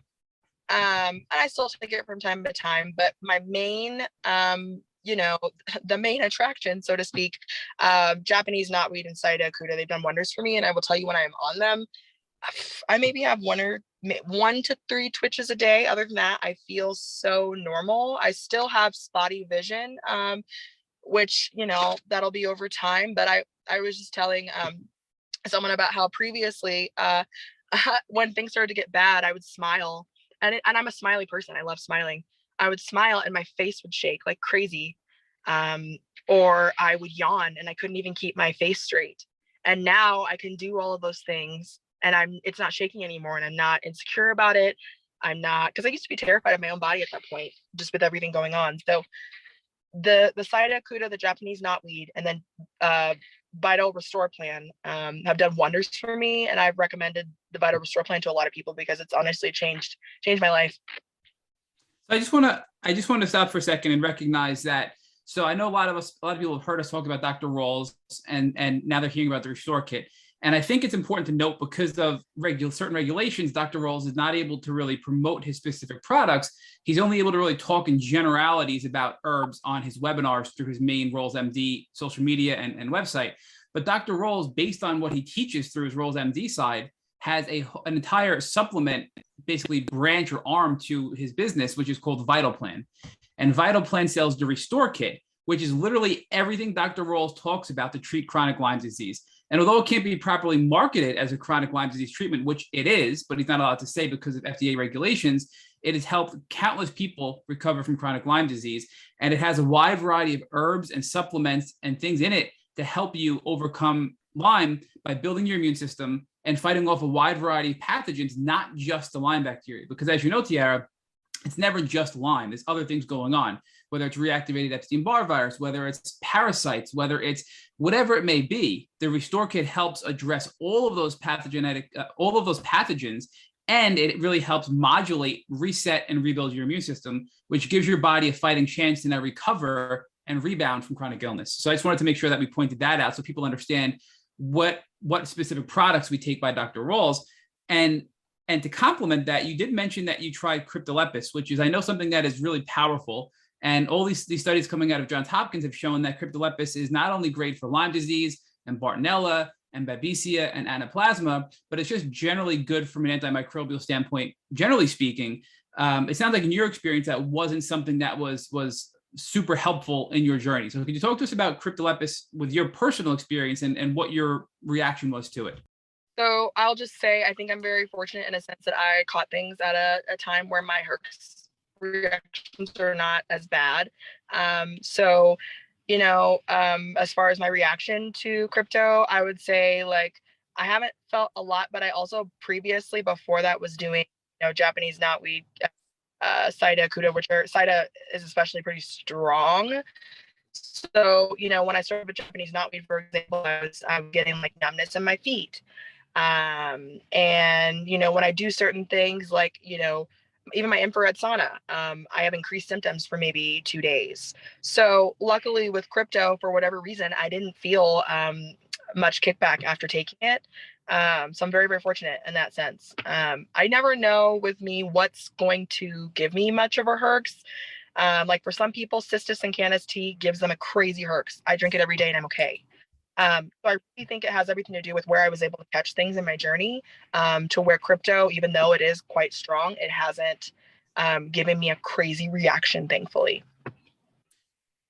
And I still take it from time to time, but my main, the main attraction, so to speak, Japanese knotweed and Saida Kuda, they've done wonders for me. And I will tell you, when I am on them, I maybe have 1 to 3 twitches a day. Other than that, I feel so normal. I still have spotty vision, which, that'll be over time. But I was just telling someone about how previously, when things started to get bad, I would smile. And I'm a smiley person. I love smiling. I would smile and my face would shake like crazy. Or I would yawn and I couldn't even keep my face straight. And now I can do all of those things, and it's not shaking anymore, and I'm not insecure about it. I'm not, because I used to be terrified of my own body at that point, just with everything going on. So the Saida Kuda, the Japanese knotweed, and then Vital Restore Plan have done wonders for me, and I've recommended the Vital Restore Plan to a lot of people because it's honestly changed my life. So I just want to stop for a second and recognize that. So I know a lot of people have heard us talk about Dr. Rawls, and now they're hearing about the Restore Kit. And I think it's important to note, because of certain regulations, Dr. Rawls is not able to really promote his specific products. He's only able to really talk in generalities about herbs on his webinars through his main Rawls MD social media and website. But Dr. Rawls, based on what he teaches through his Rawls MD side, has an entire supplement, basically branch or arm to his business, which is called Vital Plan. And Vital Plan sells the Restore Kit, which is literally everything Dr. Rawls talks about to treat chronic Lyme disease. And although it can't be properly marketed as a chronic Lyme disease treatment, which it is, but he's not allowed to say because of FDA regulations, it has helped countless people recover from chronic Lyme disease. And it has a wide variety of herbs and supplements and things in it to help you overcome Lyme by building your immune system and fighting off a wide variety of pathogens, not just the Lyme bacteria. Because as you know, Tiara, it's never just Lyme. There's other things going on, whether it's reactivated Epstein-Barr virus, whether it's parasites, whether it's whatever it may be. The Restore Kit helps address all of those pathogens, and it really helps modulate, reset, and rebuild your immune system, which gives your body a fighting chance to now recover and rebound from chronic illness. So I just wanted to make sure that we pointed that out so people understand what specific products we take by Dr. Rawls. And to complement that, you did mention that you tried Cryptolepis, which is, I know, something that is really powerful. And all these studies coming out of Johns Hopkins have shown that Cryptolepis is not only great for Lyme disease and Bartonella and Babesia and Anaplasma, but it's just generally good from an antimicrobial standpoint, generally speaking. It sounds like in your experience, that wasn't something that was super helpful in your journey. So could you talk to us about Cryptolepis with your personal experience and what your reaction was to it? So I'll just say, I think I'm very fortunate in a sense that I caught things at a time where my herpes reactions are not as bad. So, as far as my reaction to crypto, I would say, like, I haven't felt a lot, but I also previously before that was doing, Japanese knotweed, Saida Kuda, Saida is especially pretty strong. So, when I started with Japanese knotweed, for example, I was getting like numbness in my feet. And, when I do certain things like, even my infrared sauna, I have increased symptoms for maybe 2 days. So luckily with crypto, for whatever reason, I didn't feel much kickback after taking it. So I'm very, very fortunate in that sense. I never know with me what's going to give me much of a herx. Like for some people, cystis and canis tea gives them a crazy herx. I drink it every day and I'm okay. So I really think it has everything to do with where I was able to catch things in my journey, to where crypto, even though it is quite strong, it hasn't given me a crazy reaction, thankfully. All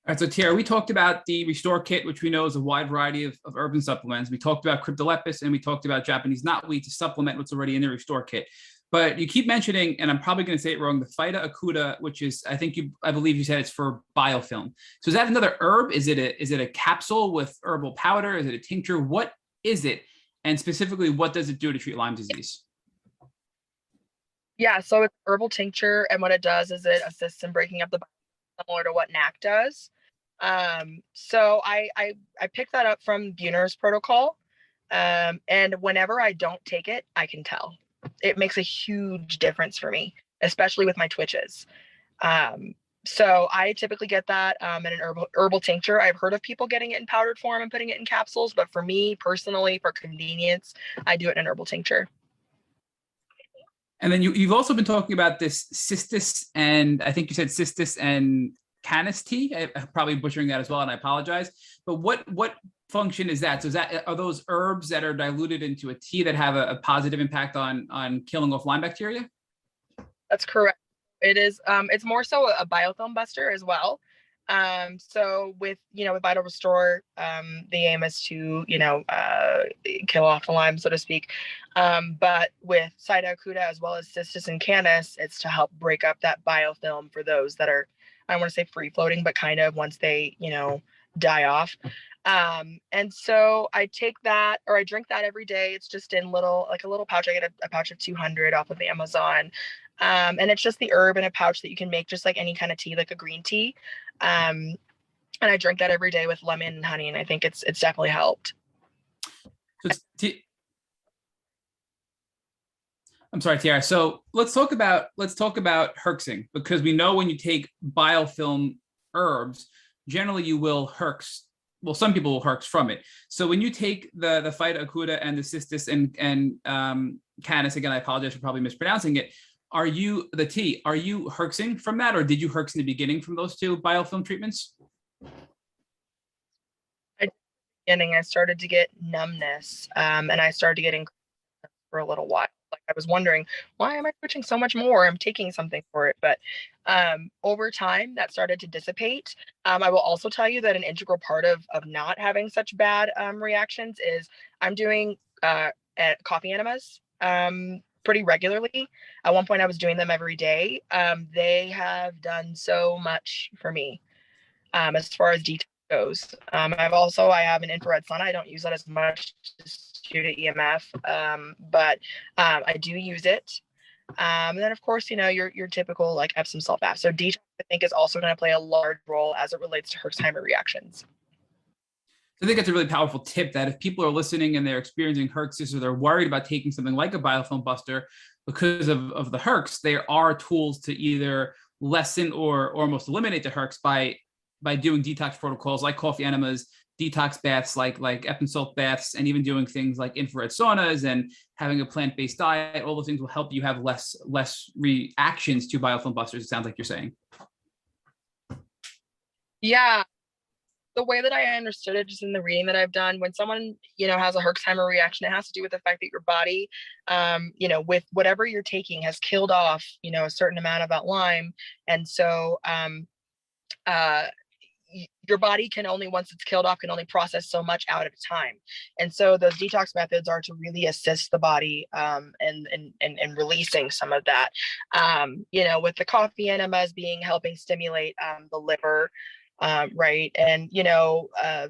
right, so Tiara, we talked about the Restore Kit, which we know is a wide variety of herbs and supplements. We talked about Cryptolepis and we talked about Japanese knotweed to supplement what's already in the Restore Kit. But you keep mentioning, and I'm probably going to say it wrong, the Phyta acuta, which is, I believe you said it's for biofilm. So is that another herb? Is it a capsule with herbal powder? Is it a tincture? What is it? And specifically, what does it do to treat Lyme disease? Yeah, so it's herbal tincture, and what it does is it assists in breaking up the biofilm, similar to what NAC does. So I picked that up from Buhner's protocol. And whenever I don't take it, I can tell. It makes a huge difference for me, especially with my twitches. So I typically get that in an herbal tincture. I've heard of people getting it in powdered form and putting it in capsules, but for me personally, for convenience, I do it in an herbal tincture. And then you've also been talking about this cystis, and I think you said cystis and canis tea. I'm probably butchering that as well, and I apologize. But what function is that? So are those herbs that are diluted into a tea that have a positive impact on killing off Lyme bacteria? That's correct. It is. It's more so a biofilm buster as well. So with Vital Restore, the aim is to kill off the Lyme, so to speak. But with Phyta acuta as well as cystis and canis, it's to help break up that biofilm for those that are, I don't want to say free floating, but kind of once they die off. And so I take that, or I drink that every day. It's just in a little pouch. I get a pouch of 200 off of Amazon. And it's just the herb in a pouch that you can make just like any kind of tea, like a green tea. And I drink that every day with lemon and honey, and I think it's definitely helped. So I'm sorry, Tiara. So let's talk about herxing, because we know when you take biofilm herbs, generally you will herx. Well, some people will herx from it. So when you take the Phyta acuta and the cystis and canis, again, I apologize for probably mispronouncing it. Are you herxing from that, or did you herx in the beginning from those two biofilm treatments? At the beginning, I started to get numbness, and I started getting for a little while. Like I was wondering, why am I twitching so much more? I'm taking something for it, but over time that started to dissipate. I will also tell you that an integral part of not having such bad reactions is I'm doing coffee enemas pretty regularly. At one point, I was doing them every day. They have done so much for me as far as detox goes. I have an infrared sauna. I don't use that as much due to EMF, but I do use it. And then of course, your typical like Epsom salt bath. So detox, I think, is also going to play a large role as it relates to Herxheimer reactions. I think that's a really powerful tip, that if people are listening and they're experiencing herxes, or they're worried about taking something like a biofilm buster because of the herx, there are tools to either lessen or almost eliminate the herx by doing detox protocols like coffee enemas, detox baths like Epsom salt baths, and even doing things like infrared saunas and having a plant-based diet. All those things will help you have less reactions to biofilm busters, it sounds like you're saying. Yeah. The way that I understood it, just in the reading that I've done, when someone, has a Herxheimer reaction, it has to do with the fact that your body, with whatever you're taking has killed off, a certain amount of that Lyme. And so, your body can only, once it's killed off, can only process so much out at a time. And so those detox methods are to really assist the body in releasing some of that, with the coffee enemas helping stimulate the liver, right. And,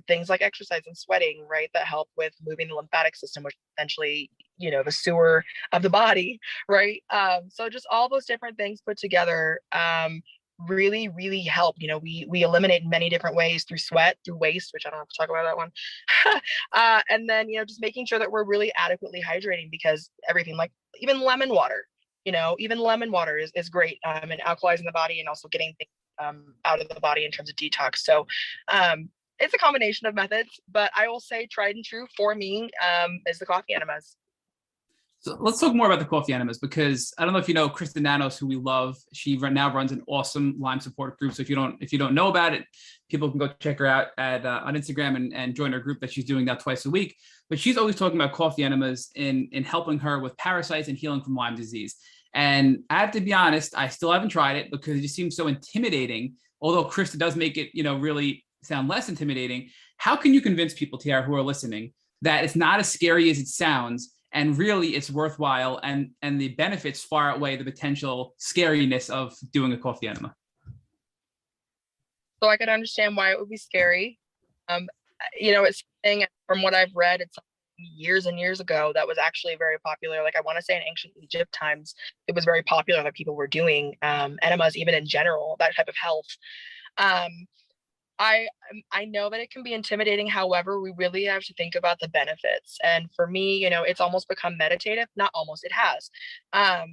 things like exercise and sweating, right, that help with moving the lymphatic system, which essentially, the sewer of the body, right. So just all those different things put together really, really help. We eliminate in many different ways, through sweat, through waste, which I don't have to talk about that one. And then, just making sure that we're really adequately hydrating, because everything, like even lemon water, even lemon water is great in alkalizing the body and also getting things out of the body in terms of detox. So it's a combination of methods, but I will say tried and true for me is the coffee enemas. So let's talk more about the coffee enemas, because I don't know if you know Kristen Nanos, who we love. She now runs an awesome Lyme support group. So if you don't know about it, people can go check her out at on Instagram and join her group that she's doing now twice a week. But she's always talking about coffee enemas in helping her with parasites and healing from Lyme disease. And I have to be honest, I still haven't tried it because it just seems so intimidating. Although Krista does make it, really sound less intimidating. How can you convince people, Tiara, who are listening, that it's not as scary as it sounds? And really, it's worthwhile, and the benefits far outweigh the potential scariness of doing a coffee enema. So I could understand why it would be scary. It's something, from what I've read, it's years and years ago that was actually very popular. Like, I want to say in ancient Egypt times, it was very popular that people were doing enemas, even in general, that type of health. I know that it can be intimidating. However, we really have to think about the benefits. And for me, it's almost become meditative. Not almost, it has.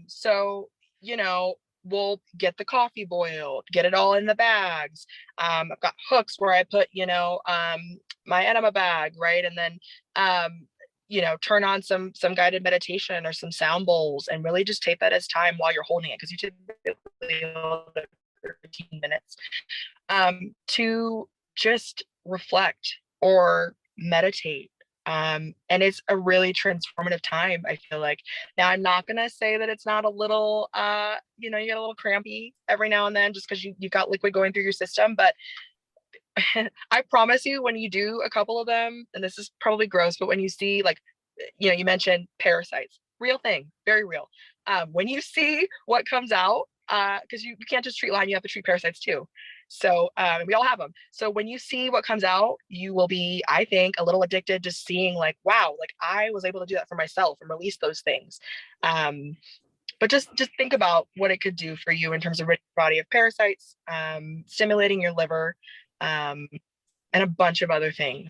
So, we'll get the coffee boiled, get it all in the bags. I've got hooks where I put, my enema bag, right? And then, turn on some guided meditation or some sound bowls, and really just take that as time while you're holding it, because you typically hold it for 15 minutes. To just reflect or meditate. And it's a really transformative time, I feel like. Now, I'm not going to say that it's not a little, you get a little crampy every now and then just because you've got liquid going through your system. But I promise you, when you do a couple of them, and this is probably gross, but when you see, like, you mentioned parasites, real thing, very real. When you see what comes out, because you can't just treat Lyme, you have to treat parasites too. So we all have them. So when you see what comes out, you will be, I think, a little addicted to seeing, like, wow, like I was able to do that for myself and release those things. But just think about what it could do for you in terms of ridding your body of parasites, stimulating your liver, and a bunch of other things.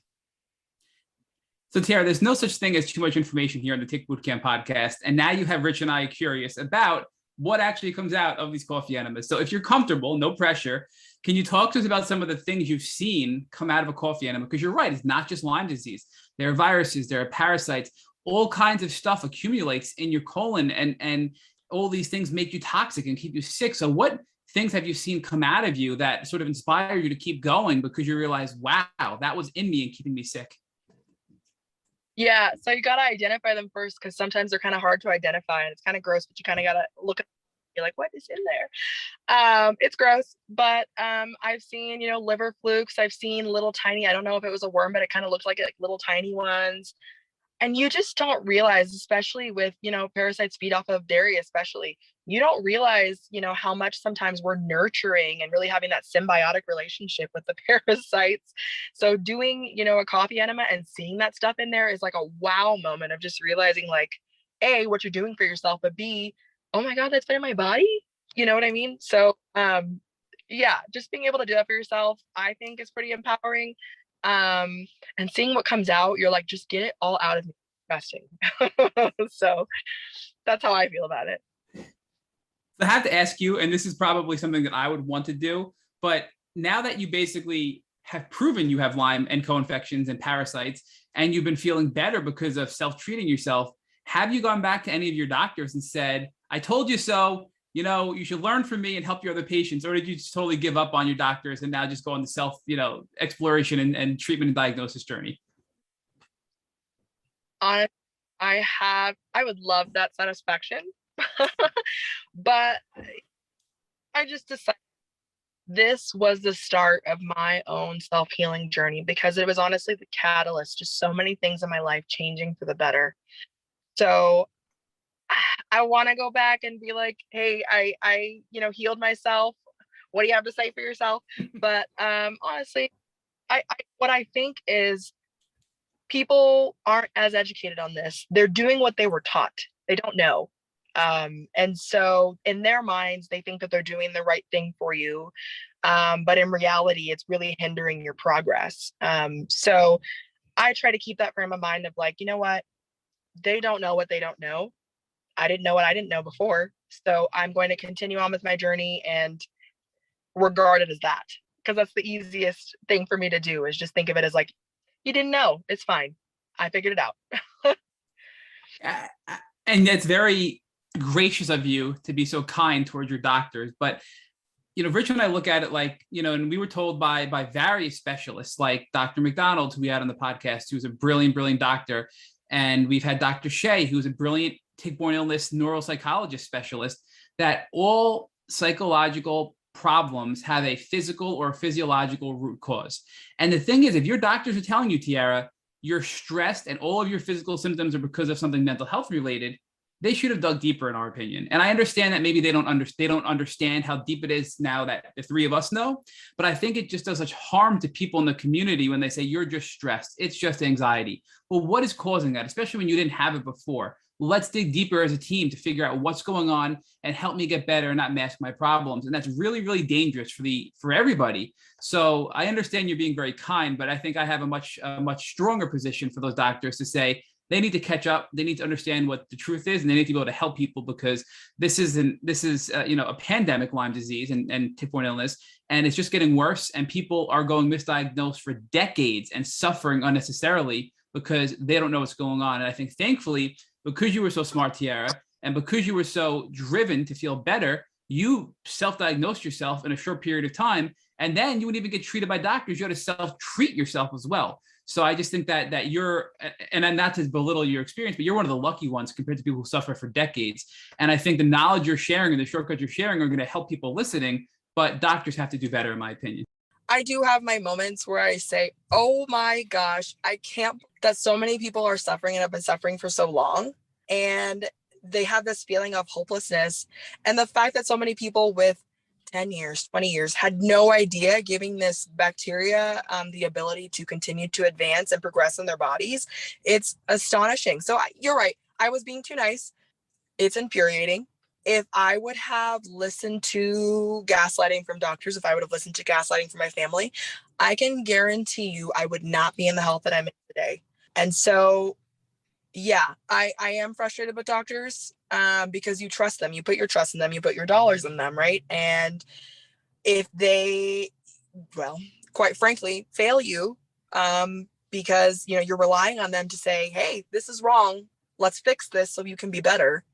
So Tiara, there's no such thing as too much information here on the Tick Bootcamp podcast. And now you have Rich and I curious about what actually comes out of these coffee enemas. So if you're comfortable, no pressure, can you talk to us about some of the things you've seen come out of a coffee enema? Because you're right, it's not just Lyme disease. There are viruses, there are parasites, all kinds of stuff accumulates in your colon, and all these things make you toxic and keep you sick. So what things have you seen come out of you that sort of inspire you to keep going because you realize, wow, that was in me and keeping me sick? Yeah, so you got to identify them first, because sometimes they're kind of hard to identify and it's kind of gross, but you kind of got to look at you're like, what is in there? It's gross, but I've seen, liver flukes. I've seen little tiny, I don't know if it was a worm, but it kind of looked like little tiny ones. And you just don't realize, especially with, parasites feed off of dairy, especially, you don't realize, how much sometimes we're nurturing and really having that symbiotic relationship with the parasites. So doing, a coffee enema and seeing that stuff in there is like a wow moment of just realizing, like, A, what you're doing for yourself, but B, oh my God, that's been in my body. You know what I mean? So, yeah, just being able to do that for yourself, I think, is pretty empowering. And seeing what comes out, you're like, just get it all out of me. Disgusting. So that's how I feel about it. I have to ask you, and this is probably something that I would want to do, but now that you basically have proven you have Lyme and co-infections and parasites, and you've been feeling better because of self-treating yourself, have you gone back to any of your doctors and said, I told you so, you should learn from me and help your other patients? Or did you just totally give up on your doctors and now just go on the self, exploration and treatment and diagnosis journey? I would love that satisfaction, but I just decided this was the start of my own self-healing journey, because it was honestly the catalyst to so many things in my life changing for the better. So I want to go back and be like, hey, I healed myself. What do you have to say for yourself? But honestly, what I think is, people aren't as educated on this. They're doing what they were taught. They don't know. And so in their minds, they think that they're doing the right thing for you. But in reality, it's really hindering your progress. So I try to keep that frame of mind of like, you know what? They don't know what they don't know. I didn't know what I didn't know before. So I'm going to continue on with my journey and regard it as that. Because that's the easiest thing for me to do, is just think of it as like, you didn't know. It's fine. I figured it out. And it's very gracious of you to be so kind towards your doctors. But, Richard and I look at it like, and we were told by various specialists like Dr. McDonald, who we had on the podcast, who's a brilliant, brilliant doctor. And we've had Dr. Shea, who's a brilliant tick-borne illness neuropsychologist specialist, that all psychological problems have a physical or physiological root cause. And the thing is, if your doctors are telling you, Tiara, you're stressed and all of your physical symptoms are because of something mental health related, they should have dug deeper, in our opinion. And I understand that maybe they don't understand how deep it is now that the three of us know, but I think it just does such harm to people in the community when they say you're just stressed, it's just anxiety. Well, what is causing that, especially when you didn't have it before? Let's dig deeper as a team to figure out what's going on and help me get better and not mask my problems. And that's really, really dangerous for everybody. So I understand you're being very kind, but I think I have a much stronger position for those doctors to say, they need to catch up. They need to understand what the truth is, and they need to be able to help people, because this is a pandemic, Lyme disease and tick-borne illness, and it's just getting worse. And people are going misdiagnosed for decades and suffering unnecessarily because they don't know what's going on. And I think, thankfully, because you were so smart, Tiara, and because you were so driven to feel better, you self-diagnosed yourself in a short period of time, and then you wouldn't even get treated by doctors. You had to self-treat yourself as well. So I just think that you're, and not to belittle your experience, but you're one of the lucky ones compared to people who suffer for decades. And I think the knowledge you're sharing and the shortcuts you're sharing are going to help people listening, but doctors have to do better, in my opinion. I do have my moments where I say, oh my gosh, I can't, that so many people are suffering and have been suffering for so long. And they have this feeling of hopelessness. And the fact that so many people with 10 years, 20 years had no idea giving this bacteria the ability to continue to advance and progress in their bodies, it's astonishing. So you're right. I was being too nice. It's infuriating. If I would have listened to gaslighting from doctors, if I would have listened to gaslighting from my family, I can guarantee you I would not be in the health that I'm in today. And so, yeah, I am frustrated with doctors because you trust them, you put your trust in them, you put your dollars in them, right? And if they, well, quite frankly, fail you because, you're relying on them to say, hey, this is wrong, let's fix this so you can be better.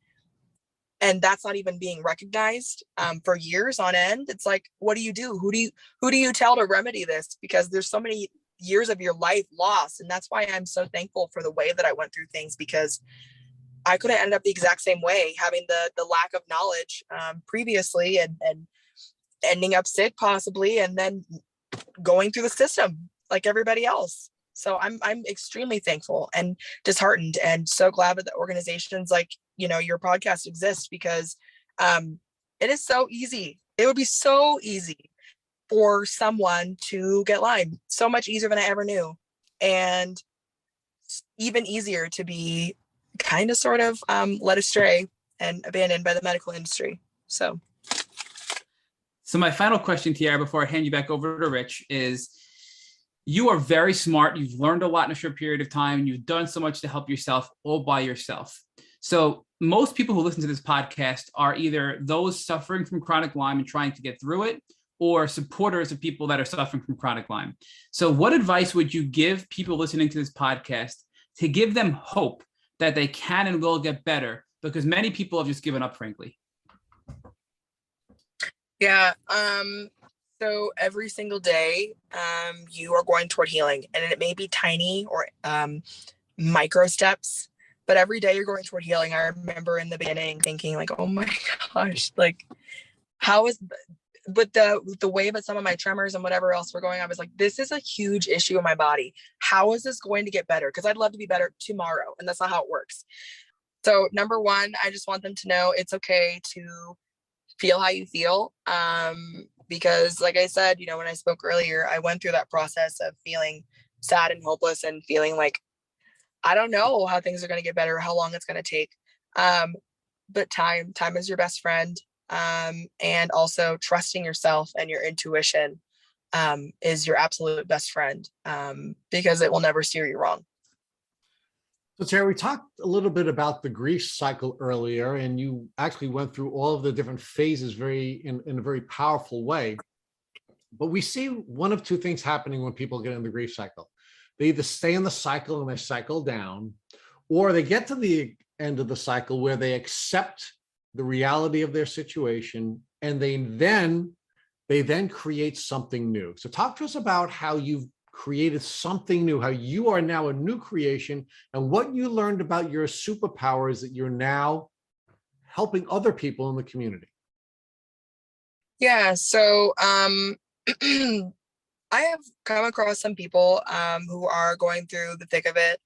And that's not even being recognized for years on end. It's like, what do you do? Who do you tell to remedy this? Because there's so many years of your life lost. And that's why I'm so thankful for the way that I went through things, because I could have ended up the exact same way, having the lack of knowledge previously and ending up sick possibly, and then going through the system like everybody else. So I'm extremely thankful and disheartened, and so glad that organizations like, your podcast exists, because it is so easy. It would be so easy for someone to get Lyme, so much easier than I ever knew. And even easier to be kind of sort of led astray and abandoned by the medical industry. So my final question, Tiara, before I hand you back over to Rich, is you are very smart. You've learned a lot in a short period of time, and you've done so much to help yourself all by yourself. So most people who listen to this podcast are either those suffering from chronic Lyme and trying to get through it, or supporters of people that are suffering from chronic Lyme. So what advice would you give people listening to this podcast to give them hope that they can and will get better? Because many people have just given up, frankly. Yeah. So every single day, you are going toward healing, and it may be tiny or micro steps, but every day you're going toward healing. I remember in the beginning thinking like, oh my gosh, like how is, but the way that some of my tremors and whatever else were going, I was like, this is a huge issue in my body. How is this going to get better? Because I'd love to be better tomorrow, and that's not how it works. So number one, I just want them to know it's okay to feel how you feel. Because like I said, when I spoke earlier, I went through that process of feeling sad and hopeless and feeling like, I don't know how things are going to get better, how long it's going to take. but time is your best friend. And also trusting yourself and your intuition is your absolute best friend, because it will never steer you wrong. So Tiara, we talked a little bit about the grief cycle earlier, and you actually went through all of the different phases in a very powerful way. But we see one of two things happening when people get in the grief cycle. They either stay in the cycle and they cycle down, or they get to the end of the cycle where they accept the reality of their situation, and they then create something new. So talk to us about how you've created something new, how you are now a new creation, and what you learned about your superpowers that you're now helping other people in the community. Yeah, so I have come across some people who are going through the thick of it,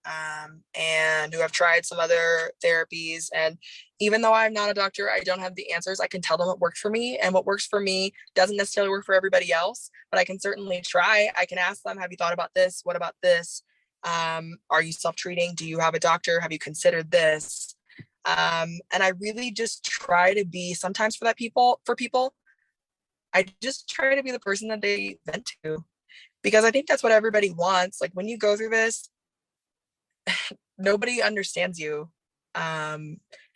and who have tried some other therapies. And even though I'm not a doctor, I don't have the answers. I can tell them what worked for me, and what works for me doesn't necessarily work for everybody else, but I can certainly try. I can ask them, have you thought about this? What about this? Are you self-treating? Do you have a doctor? Have you considered this? And I really just try to be, sometimes for people, I just try to be the person that they vent to, because I think that's what everybody wants. Like when you go through this, nobody understands you.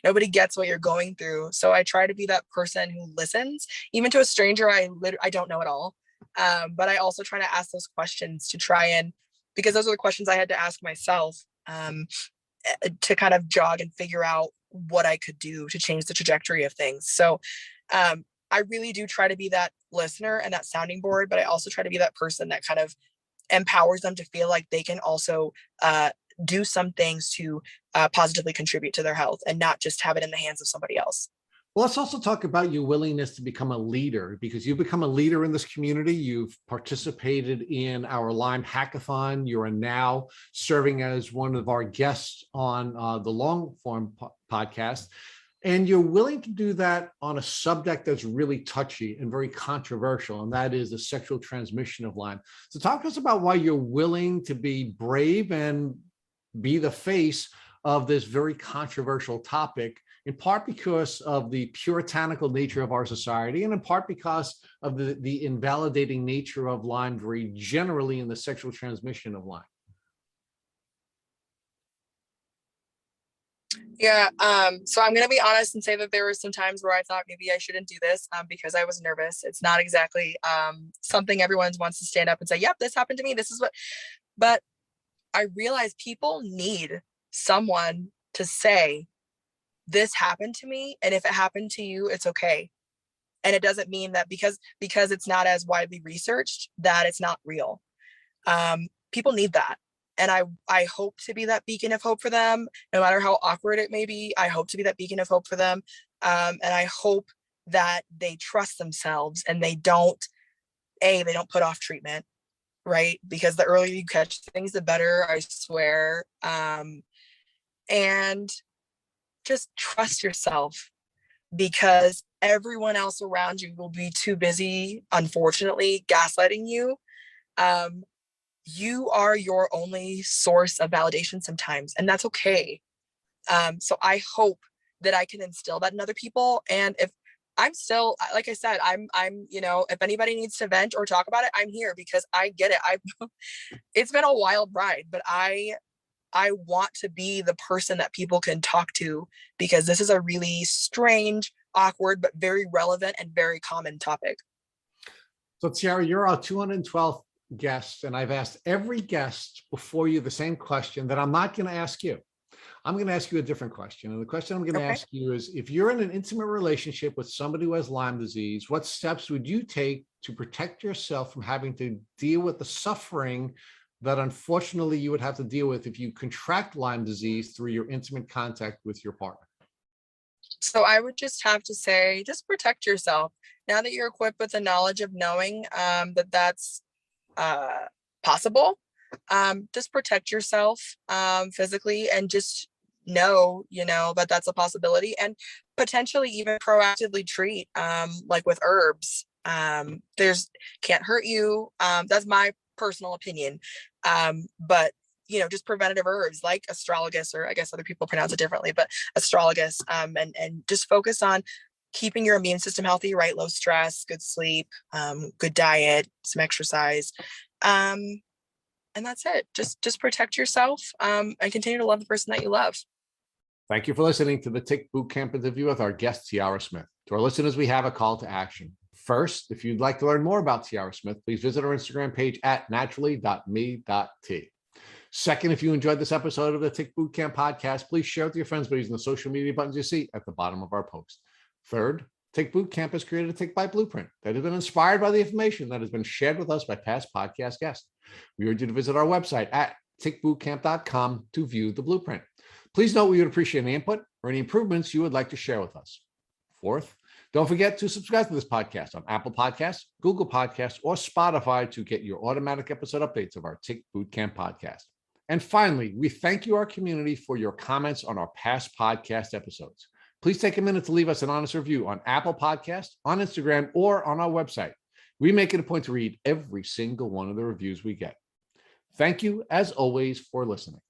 Nobody gets what you're going through. So I try to be that person who listens, even to a stranger I don't know at all. But I also try to ask those questions to try and, because those are the questions I had to ask myself, to kind of jog and figure out what I could do to change the trajectory of things. So I really do try to be that listener and that sounding board, but I also try to be that person that kind of empowers them to feel like they can also do some things to positively contribute to their health and not just have it in the hands of somebody else. Well, let's also talk about your willingness to become a leader, because you've become a leader in this community. You've participated in our Lyme hackathon. You are now serving as one of our guests on the long form podcast. And you're willing to do that on a subject that's really touchy and very controversial, and that is the sexual transmission of Lyme. So talk to us about why you're willing to be brave and be the face of this very controversial topic, in part because of the puritanical nature of our society, and in part because of the invalidating nature of Lyme very generally in the sexual transmission of Lyme. Yeah, so I'm going to be honest and say that there were some times where I thought maybe I shouldn't do this because I was nervous. It's not exactly something everyone wants to stand up and say, yep, this happened to me. This is what, but I realized people need someone to say, this happened to me, and if it happened to you, it's okay. And it doesn't mean that because it's not as widely researched that it's not real. People need that. And I hope to be that beacon of hope for them, no matter how awkward it may be. I hope to be that beacon of hope for them. And I hope that they trust themselves and they don't put off treatment, right? Because the earlier you catch things, the better, I swear. And just trust yourself, because everyone else around you will be too busy, unfortunately, gaslighting you. You are your only source of validation sometimes, and that's okay. So I hope that I can instill that in other people. And if I'm still, like I said, I'm, if anybody needs to vent or talk about it, I'm here, because I get it. It's been a wild ride, but I want to be the person that people can talk to, because this is a really strange, awkward, but very relevant and very common topic. So Tiara, you're our 212th guest, and I've asked every guest before you the same question that I'm not going to ask you. I'm going to ask you a different question. And the question I'm going to ask you is, if you're in an intimate relationship with somebody who has Lyme disease, what steps would you take to protect yourself from having to deal with the suffering that unfortunately you would have to deal with if you contract Lyme disease through your intimate contact with your partner? So I would just have to say, just protect yourself. Now that you're equipped with the knowledge of knowing that that's possible, just protect yourself physically, and just know, that that's a possibility, and potentially even proactively treat, like with herbs. There's can't hurt you. That's my personal opinion. But just preventative herbs like astragalus, or I guess other people pronounce it differently, but astragalus, and just focus on keeping your immune system healthy, right? Low stress, good sleep, good diet, some exercise. And that's it. Just protect yourself, and continue to love the person that you love. Thank you for listening to the Tick Bootcamp interview with our guest, Tiara Smith. To our listeners, we have a call to action. First, if you'd like to learn more about Tiara Smith, please visit our Instagram page at naturally.me.t. Second, if you enjoyed this episode of the Tick Bootcamp podcast, please share with your friends by using the social media buttons you see at the bottom of our post. Third, Tick Bootcamp has created a Tick Bite blueprint that has been inspired by the information that has been shared with us by past podcast guests. We urge you to visit our website at tickbootcamp.com to view the blueprint. Please note we would appreciate any input or any improvements you would like to share with us. Fourth, don't forget to subscribe to this podcast on Apple Podcasts, Google Podcasts, or Spotify to get your automatic episode updates of our Tick Bootcamp podcast. And finally, we thank you, our community, for your comments on our past podcast episodes. Please take a minute to leave us an honest review on Apple Podcasts, on Instagram, or on our website. We make it a point to read every single one of the reviews we get. Thank you, as always, for listening.